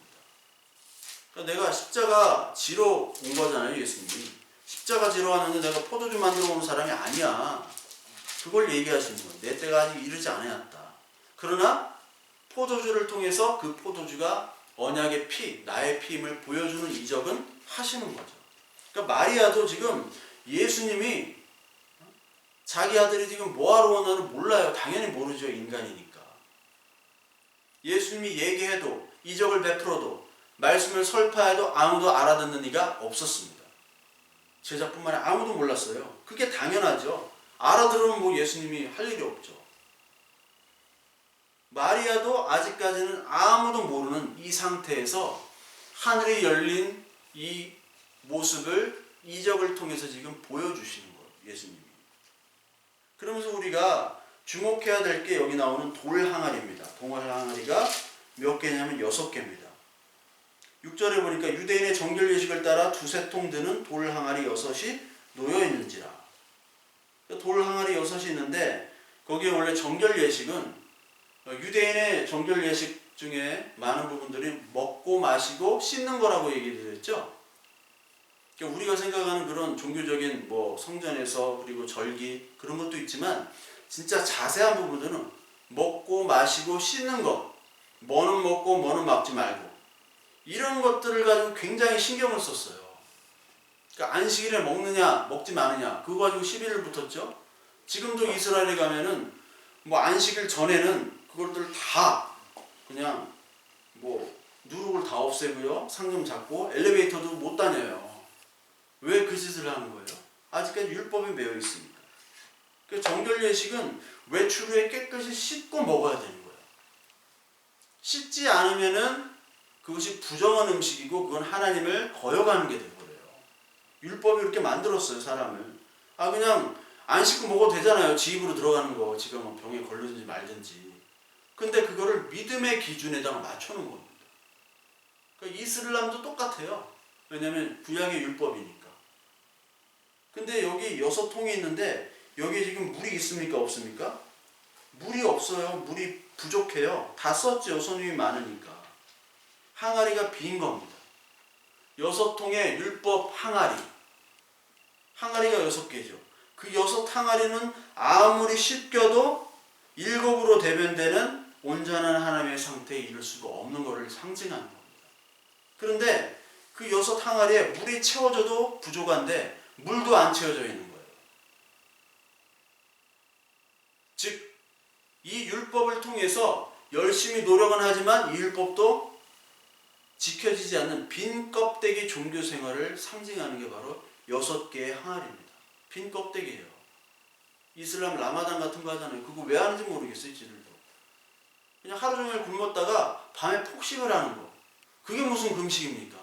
Speaker 1: 그러니까 내가 십자가 지러 온 거잖아요. 예수님이 십자가 지러 왔는데 내가 포도주 만들어 온 사람이 아니야. 그걸 얘기하시는 거예요. 내 때가 아직 이르지 않았다. 그러나 포도주를 통해서 그 포도주가 언약의 피, 나의 피임을 보여주는 이적은 하시는 거죠. 그러니까 마리아도 지금 예수님이 자기 아들이 지금 뭐하러 오나는 몰라요. 당연히 모르죠. 인간이니까. 예수님이 얘기해도 이적을 베풀어도 말씀을 설파해도 아무도 알아듣는 이가 없었습니다. 제자뿐만 아니라 아무도 몰랐어요. 그게 당연하죠. 알아들으면 뭐 예수님이 할 일이 없죠. 마리아도 아직까지는 아무도 모르는 이 상태에서 하늘이 열린 이 모습을 이적을 통해서 지금 보여주시는 거예요. 예수님이. 그러면서 우리가 주목해야 될 게 여기 나오는 돌 항아리입니다. 돌 항아리가 몇 개냐면 6개입니다. 6절에 보니까 유대인의 정결 예식을 따라 2-3통 드는 돌 항아리 6이 놓여 있는지라. 돌 항아리 6이 있는데 거기에 원래 정결 예식은 유대인의 정결 예식 중에 많은 부분들이 먹고 마시고 씻는 거라고 얘기했죠. 우리가 생각하는 그런 종교적인 뭐 성전에서 그리고 절기 그런 것도 있지만 진짜 자세한 부분들은 먹고 마시고 씻는 것, 뭐는 먹고 뭐는 먹지 말고 이런 것들을 가지고 굉장히 신경을 썼어요. 그러니까 안식일에 먹느냐 먹지 마느냐 그거 가지고 시비를 붙었죠. 지금도 이스라엘에 가면은 뭐 안식일 전에는 그것들 다 그냥 뭐 누룩을 다 없애고요, 상점 잡고 엘리베이터도 못 다녀요. 왜 그 짓을 하는 거예요? 아직까지 율법에 매여 있으니까. 그 정결 예식은 외출 후에 깨끗이 씻고 먹어야 되는 거예요. 씻지 않으면은 그것이 부정한 음식이고 그건 하나님을 거역하는 게 되버려요. 율법이 이렇게 만들었어요, 사람을. 그냥 안 씻고 먹어도 되잖아요. 지 입으로 들어가는 거. 지가 뭐 병에 걸리든지 말든지. 근데 그거를 믿음의 기준에다가 맞춰놓은 겁니다. 그러니까 이슬람도 똑같아요. 왜냐면 구약의 율법이니까. 근데 여기 6통이 있는데 여기에 지금 물이 있습니까? 없습니까? 물이 없어요. 물이 부족해요. 다 썼죠. 손님이 많으니까. 항아리가 빈 겁니다. 6통의 율법 항아리. 항아리가 6개죠. 그 6항아리는 아무리 씻겨도 7으로 대변되는 온전한 하나님의 상태에 이를 수가 없는 것을 상징하는 겁니다. 그런데 그 6항아리에 물이 채워져도 부족한데 물도 안 채워져 있는 거예요. 즉, 이 율법을 통해서 열심히 노력은 하지만 이 율법도 지켜지지 않는 빈 껍데기 종교 생활을 상징하는 게 바로 6개의 항아리입니다. 빈 껍데기예요. 이슬람 라마단 같은 거 하잖아요. 그거 왜 하는지 모르겠어요, 지들도. 그냥 하루 종일 굶었다가 밤에 폭식을 하는 거. 그게 무슨 금식입니까?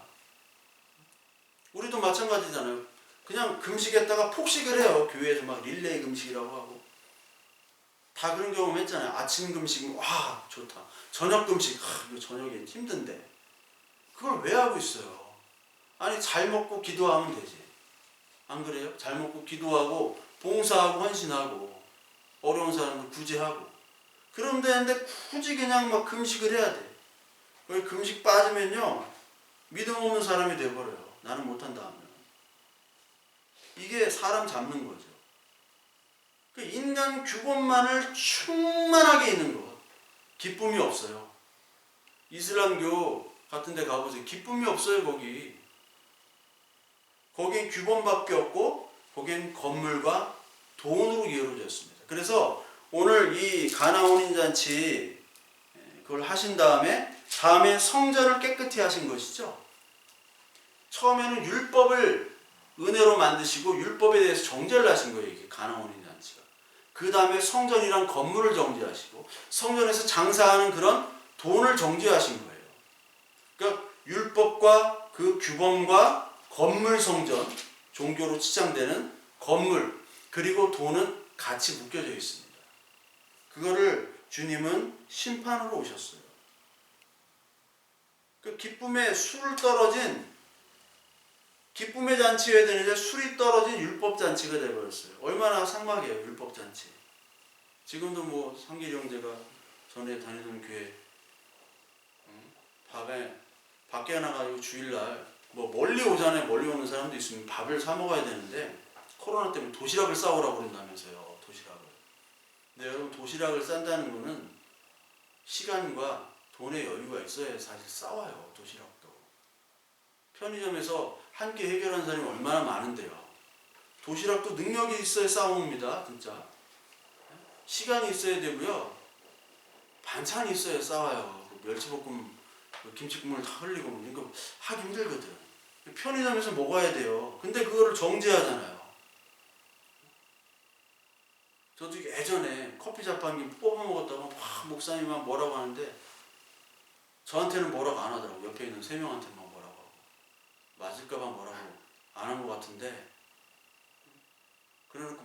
Speaker 1: 우리도 마찬가지잖아요. 그냥 금식했다가 폭식을 해요. 교회에서 막 릴레이 금식이라고 하고. 다 그런 경험 했잖아요. 아침 금식, 와, 좋다. 저녁 금식, 이거 저녁에 힘든데. 그걸 왜 하고 있어요? 아니, 잘 먹고 기도하면 되지. 안 그래요? 잘 먹고 기도하고, 봉사하고, 헌신하고, 어려운 사람들 구제하고. 그러면 되는데 굳이 그냥 막 금식을 해야 돼. 거기 금식 빠지면요, 믿음 없는 사람이 돼버려요. 나는 못한다 하면. 이게 사람 잡는 거죠. 그 인간 규범만을 충만하게 있는 것. 기쁨이 없어요. 이슬람교 같은 데 가보세요. 기쁨이 없어요, 거기. 거긴 규범밖에 없고, 거긴 건물과 돈으로 이루어졌습니다. 그래서 오늘 이 가나 혼인잔치 그걸 하신 다음에 성전을 깨끗이 하신 것이죠. 처음에는 율법을 은혜로 만드시고 율법에 대해서 정죄를 하신 거예요. 이게 가나 혼인잔치가. 그 다음에 성전이란 건물을 정죄하시고 성전에서 장사하는 그런 돈을 정죄하신 거예요. 그러니까 율법과 그 규범과 건물 성전, 종교로 치장되는 건물, 그리고 돈은 같이 묶여져 있습니다. 그거를 주님은 심판으로 오셨어요. 그 기쁨의 술을 떨어진, 기쁨의 잔치여야 되는데 술이 떨어진 율법 잔치가 되어버렸어요. 얼마나 삭막해요, 율법 잔치. 지금도 뭐 상길이 형제가 전에 다니던 교회 밤에 밖에 나가지고 주일날 뭐 멀리 오잖아요. 멀리 오는 사람도 있으면 밥을 사 먹어야 되는데 코로나 때문에 도시락을 싸오라고 그런다면서요. 도시락을. 근데 여러분, 도시락을 싼다는 거는 시간과 돈의 여유가 있어야 사실 싸와요. 도시락도. 편의점에서 한 끼 해결하는 사람이 얼마나 많은데요. 도시락도 능력이 있어야 싸웁니다. 진짜. 시간이 있어야 되고요. 반찬이 있어야 싸와요. 멸치볶음, 김치국물 다 흘리고 이거 하기 힘들거든. 편의점에서 먹어야 돼요. 근데 그거를 정죄하잖아요. 저도 예전에 커피 자판기 뽑아 먹었다고 막 목사님만 뭐라고 하는데 저한테는 뭐라고 안 하더라고. 옆에 있는 3명한테만 뭐라고 하고. 맞을까봐 뭐라고 안 한 것 같은데, 그래놓고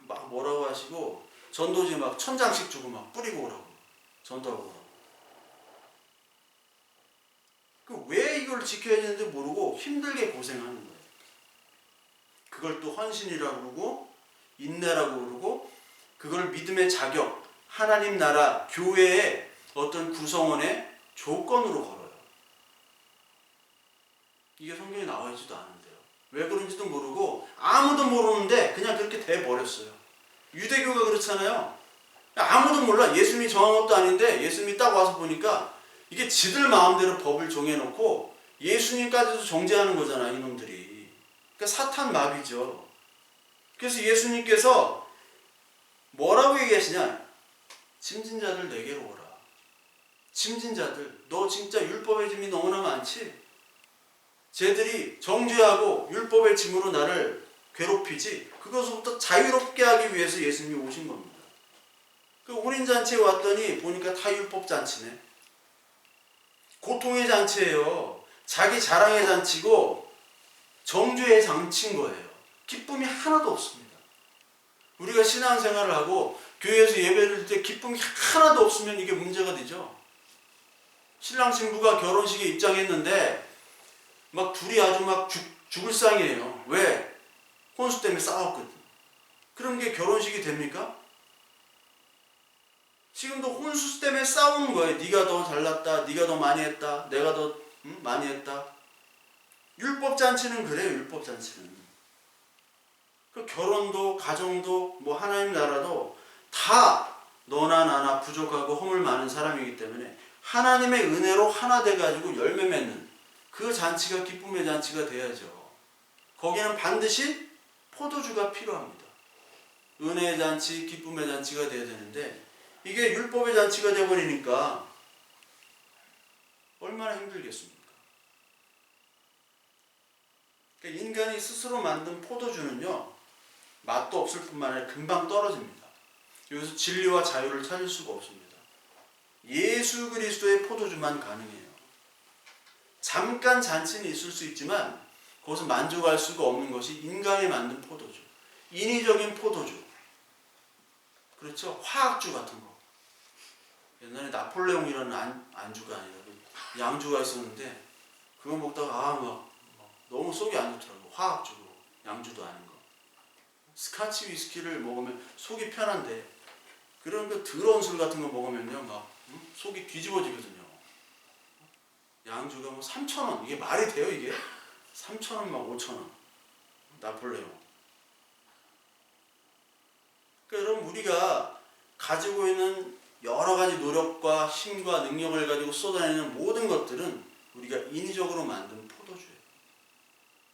Speaker 1: 막 뭐라고 하시고 전도지 막 1000장씩 주고 막 뿌리고 오라고. 전도하고 오라고. 왜 이걸 지켜야 되는지 모르고 힘들게 고생하는 거예요. 그걸 또 헌신이라고 그러고 인내라고 그러고 그걸 믿음의 자격, 하나님 나라, 교회의 어떤 구성원의 조건으로 걸어요. 이게 성경에 나와 있지도 않은데요. 왜 그런지도 모르고 아무도 모르는데 그냥 그렇게 돼버렸어요. 유대교가 그렇잖아요. 아무도 몰라. 예수님이 정한 것도 아닌데 예수님이 딱 와서 보니까 이게 지들 마음대로 법을 정해놓고 예수님까지도 정죄하는 거잖아, 이놈들이. 그러니까 사탄 마비죠. 그래서 예수님께서 뭐라고 얘기하시냐? 짐진 자들 내게로 오라. 짐진 자들, 너 진짜 율법의 짐이 너무나 많지? 쟤들이 정죄하고 율법의 짐으로 나를 괴롭히지? 그것부터 자유롭게 하기 위해서 예수님이 오신 겁니다. 그 혼인잔치에 왔더니 보니까 다 율법잔치네. 고통의 잔치예요. 자기 자랑의 잔치고 정죄의 잔치인 거예요. 기쁨이 하나도 없습니다. 우리가 신앙생활을 하고 교회에서 예배를 드릴 때 기쁨이 하나도 없으면 이게 문제가 되죠. 신랑 신부가 결혼식에 입장했는데 막 둘이 아주 막 죽을 상이에요. 왜? 혼수 때문에 싸웠거든. 그런 게 결혼식이 됩니까? 지금도 혼수 때문에 싸우는 거예요. 네가 더 잘났다. 네가 더 많이 했다. 내가 더 많이 했다. 율법잔치는 그래요. 율법잔치는. 그 결혼도 가정도 뭐 하나님 나라도 다 너나 나나 부족하고 허물 많은 사람이기 때문에 하나님의 은혜로 하나 돼가지고 열매 맺는 그 잔치가 기쁨의 잔치가 돼야죠. 거기는 반드시 포도주가 필요합니다. 은혜의 잔치, 기쁨의 잔치가 돼야 되는데 이게 율법의 잔치가 돼버리니까 얼마나 힘들겠습니까? 그러니까 인간이 스스로 만든 포도주는요, 맛도 없을 뿐만 아니라 금방 떨어집니다. 여기서 진리와 자유를 찾을 수가 없습니다. 예수 그리스도의 포도주만 가능해요. 잠깐 잔치는 있을 수 있지만 거기서 만족할 수가 없는 것이 인간이 만든 포도주, 인위적인 포도주, 그렇죠? 화학주 같은 거. 옛날에 나폴레옹이라는 안주가 아니라 양주가 있었는데 그거 먹다가 막 너무 속이 안 좋더라고. 화학주고 양주도 아닌 거. 스카치 위스키를 먹으면 속이 편한데 그런 그 더러운 술 같은 거 먹으면요 막 속이 뒤집어지거든요. 양주가 뭐 3,000원, 이게 말이 돼요 이게? 3,000원 막 5,000원. 나폴레옹. 그러니까 여러분 우리가 가지고 있는 여러 가지 노력과 힘과 능력을 가지고 쏟아내는 모든 것들은 우리가 인위적으로 만든 포도주예요.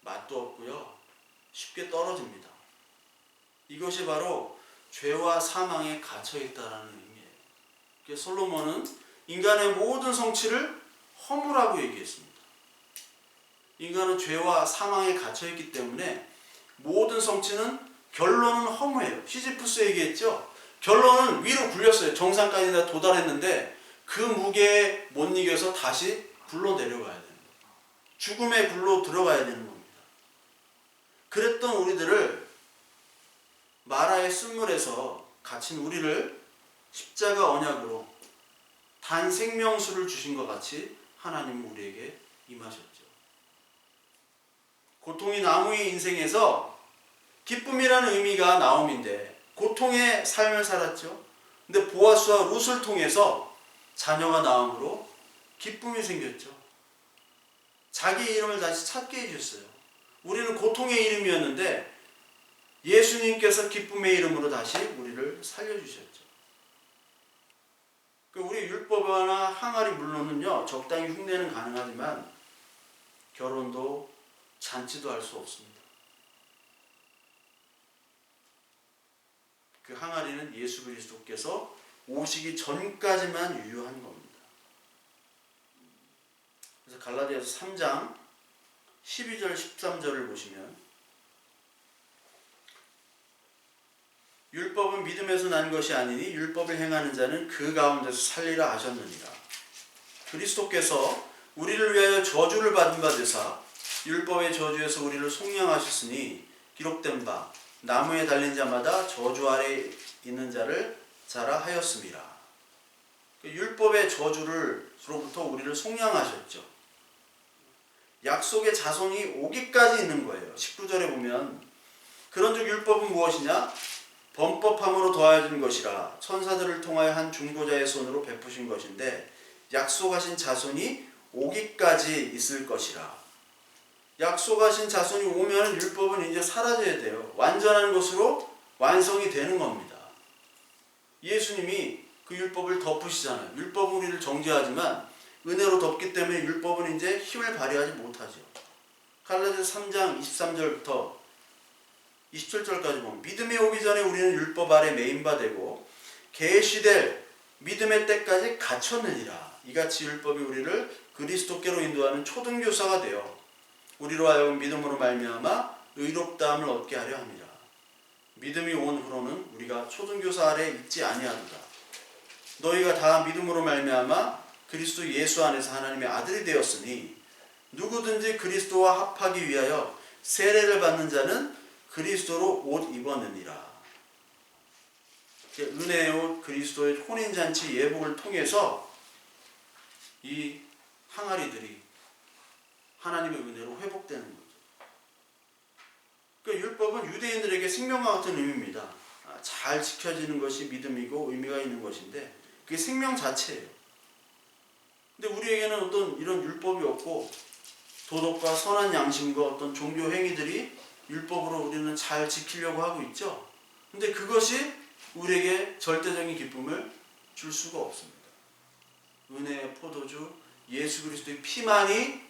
Speaker 1: 맛도 없고요. 쉽게 떨어집니다. 이것이 바로 죄와 사망에 갇혀있다라는 의미예요. 그래서 솔로몬은 인간의 모든 성취를 허무라고 얘기했습니다. 인간은 죄와 사망에 갇혀있기 때문에 모든 성취는 결론은 허무예요. 시지프스 얘기했죠. 결론은 위로 굴렸어요. 정상까지 다 도달했는데 그 무게에 못 이겨서 다시 굴러 내려가야 되는 거예요. 죽음의 굴로 들어가야 되는 겁니다. 그랬던 우리들을 마라의 쓴물에서 갇힌 우리를 십자가 언약으로 단 생명수를 주신 것 같이 하나님은 우리에게 임하셨죠. 고통이 나무의 인생에서 기쁨이라는 의미가 나옴인데 고통의 삶을 살았죠. 근데 보아스와 룻을 통해서 자녀가 나옴으로 기쁨이 생겼죠. 자기 이름을 다시 찾게 해주셨어요. 우리는 고통의 이름이었는데 예수님께서 기쁨의 이름으로 다시 우리를 살려주셨죠. 우리 율법이나 항아리 물론은요 적당히 흉내는 가능하지만 결혼도 잔치도 할 수 없습니다. 그 항아리는 예수 그리스도께서 오시기 전까지만 유효한 겁니다. 그래서 갈라디아서 3장 12절 13절을 보시면 율법은 믿음에서 난 것이 아니니 율법을 행하는 자는 그 가운데서 살리라 하셨느니라. 그리스도께서 우리를 위하여 저주를 받은 바 되사 율법의 저주에서 우리를 속량하셨으니 기록된 바 나무에 달린 자마다 저주 아래 있는 자를 자라 하였음이라. 율법의 저주로부터 우리를 속량하셨죠. 약속의 자손이 오기까지 있는 거예요. 19절에 보면 그런즉 율법은 무엇이냐? 범법함으로 더하여진 것이라 천사들을 통하여 한 중보자의 손으로 베푸신 것인데 약속하신 자손이 오기까지 있을 것이라. 약속하신 자손이 오면 율법은 이제 사라져야 돼요. 완전한 것으로 완성이 되는 겁니다. 예수님이 그 율법을 덮으시잖아요. 율법은 우리를 정죄하지만 은혜로 덮기 때문에 율법은 이제 힘을 발휘하지 못하죠. 갈라디아서 3장 23절부터 27절까지 보면 믿음이 오기 전에 우리는 율법 아래 매인 바 되고 계시될 믿음의 때까지 갇혔느니라. 이같이 율법이 우리를 그리스도께로 인도하는 초등교사가 되어 우리로 하여금 믿음으로 말미암아 의롭다함을 얻게 하려 함이라. 믿음이 온 후로는 우리가 초등교사 아래 있지 아니하도다. 너희가 다 믿음으로 말미암아 그리스도 예수 안에서 하나님의 아들이 되었으니 누구든지 그리스도와 합하기 위하여 세례를 받는 자는 그리스도로 옷 입었느니라. 은혜의 옷 그리스도의 혼인잔치 예복을 통해서 이 항아리들이 하나님의 은혜로 회복되는 거죠. 그러니까 율법은 유대인들에게 생명과 같은 의미입니다. 잘 지켜지는 것이 믿음이고 의미가 있는 것인데 그게 생명 자체예요. 근데 우리에게는 어떤 이런 율법이 없고 도덕과 선한 양심과 어떤 종교 행위들이 율법으로 우리는 잘 지키려고 하고 있죠. 근데 그것이 우리에게 절대적인 기쁨을 줄 수가 없습니다. 은혜의 포도주 예수 그리스도의 피만이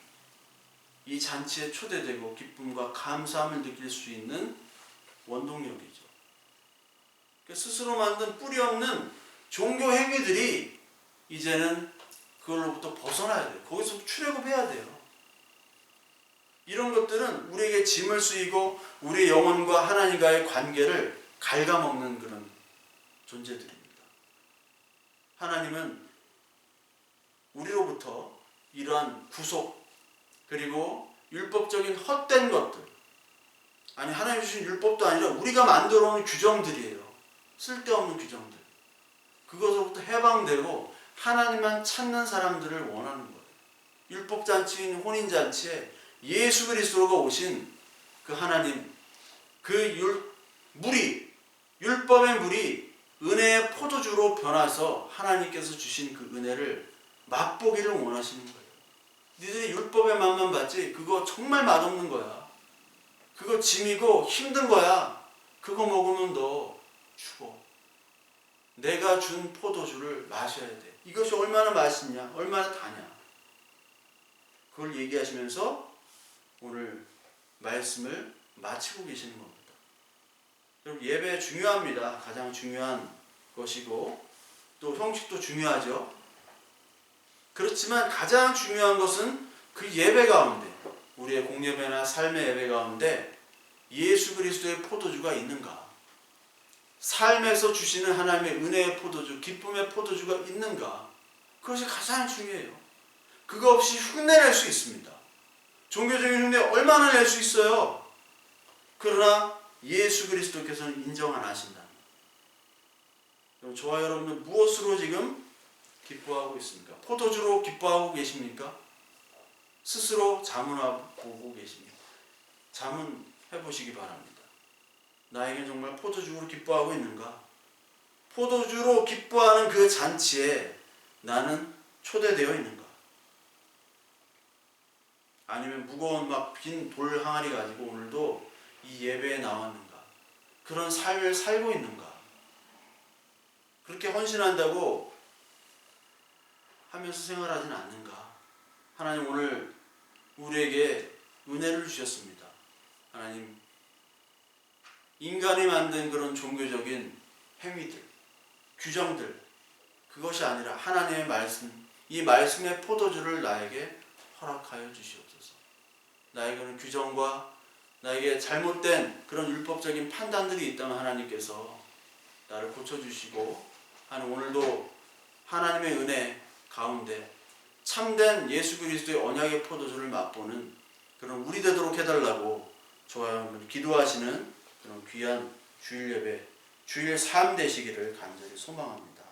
Speaker 1: 이 잔치에 초대되고 기쁨과 감사함을 느낄 수 있는 원동력이죠. 스스로 만든 뿌리 없는 종교 행위들이 이제는 그걸로부터 벗어나야 돼요. 거기서 출애굽해야 돼요. 이런 것들은 우리에게 짐을 쓰이고 우리의 영혼과 하나님과의 관계를 갉아먹는 그런 존재들입니다. 하나님은 우리로부터 이러한 구속 그리고 율법적인 헛된 것들, 아니 하나님 주신 율법도 아니라 우리가 만들어 놓은 규정들이에요. 쓸데없는 규정들. 그것으로부터 해방되고 하나님만 찾는 사람들을 원하는 거예요. 율법잔치인 혼인잔치에 예수 그리스도가 오신 그 하나님, 그 물이, 율법의 물이 은혜의 포도주로 변화해서 하나님께서 주신 그 은혜를 맛보기를 원하시는 거예요. 니들이 율법의 맛만 봤지 그거 정말 맛없는 거야. 그거 짐이고 힘든 거야. 그거 먹으면 너 죽어. 내가 준 포도주를 마셔야 돼. 이것이 얼마나 맛있냐, 얼마나 다냐. 그걸 얘기하시면서 오늘 말씀을 마치고 계시는 겁니다. 여러분 예배 중요합니다. 가장 중요한 것이고 또 형식도 중요하죠. 그렇지만 가장 중요한 것은 그 예배 가운데 우리의 공예배나 삶의 예배 가운데 예수 그리스도의 포도주가 있는가? 삶에서 주시는 하나님의 은혜의 포도주, 기쁨의 포도주가 있는가? 그것이 가장 중요해요. 그거 없이 흉내낼 수 있습니다. 종교적인 흉내 얼마나 낼 수 있어요? 그러나 예수 그리스도께서는 인정 안 하신다. 저와 여러분은 무엇으로 지금 기뻐하고 있습니까? 포도주로 기뻐하고 계십니까? 스스로 자문해보고 계십니까? 자문해보시기 바랍니다. 나에게 정말 포도주로 기뻐하고 있는가? 포도주로 기뻐하는 그 잔치에 나는 초대되어 있는가? 아니면 무거운 막 빈 돌 항아리 가지고 오늘도 이 예배에 나왔는가? 그런 삶을 살고 있는가? 그렇게 헌신한다고 하면서 생활하진 않는가? 하나님 오늘 우리에게 은혜를 주셨습니다. 하나님 인간이 만든 그런 종교적인 행위들, 규정들 그것이 아니라 하나님의 말씀, 이 말씀의 포도주를 나에게 허락하여 주시옵소서. 나에게는 규정과 나에게 잘못된 그런 율법적인 판단들이 있다면 하나님께서 나를 고쳐주시고 하는 오늘도 하나님의 은혜 가운데 참된 예수 그리스도의 언약의 포도주를 맛보는 그런 우리 되도록 해달라고 저와 여러분 기도하시는 그런 귀한 주일 예배, 주일 삶 되시기를 간절히 소망합니다.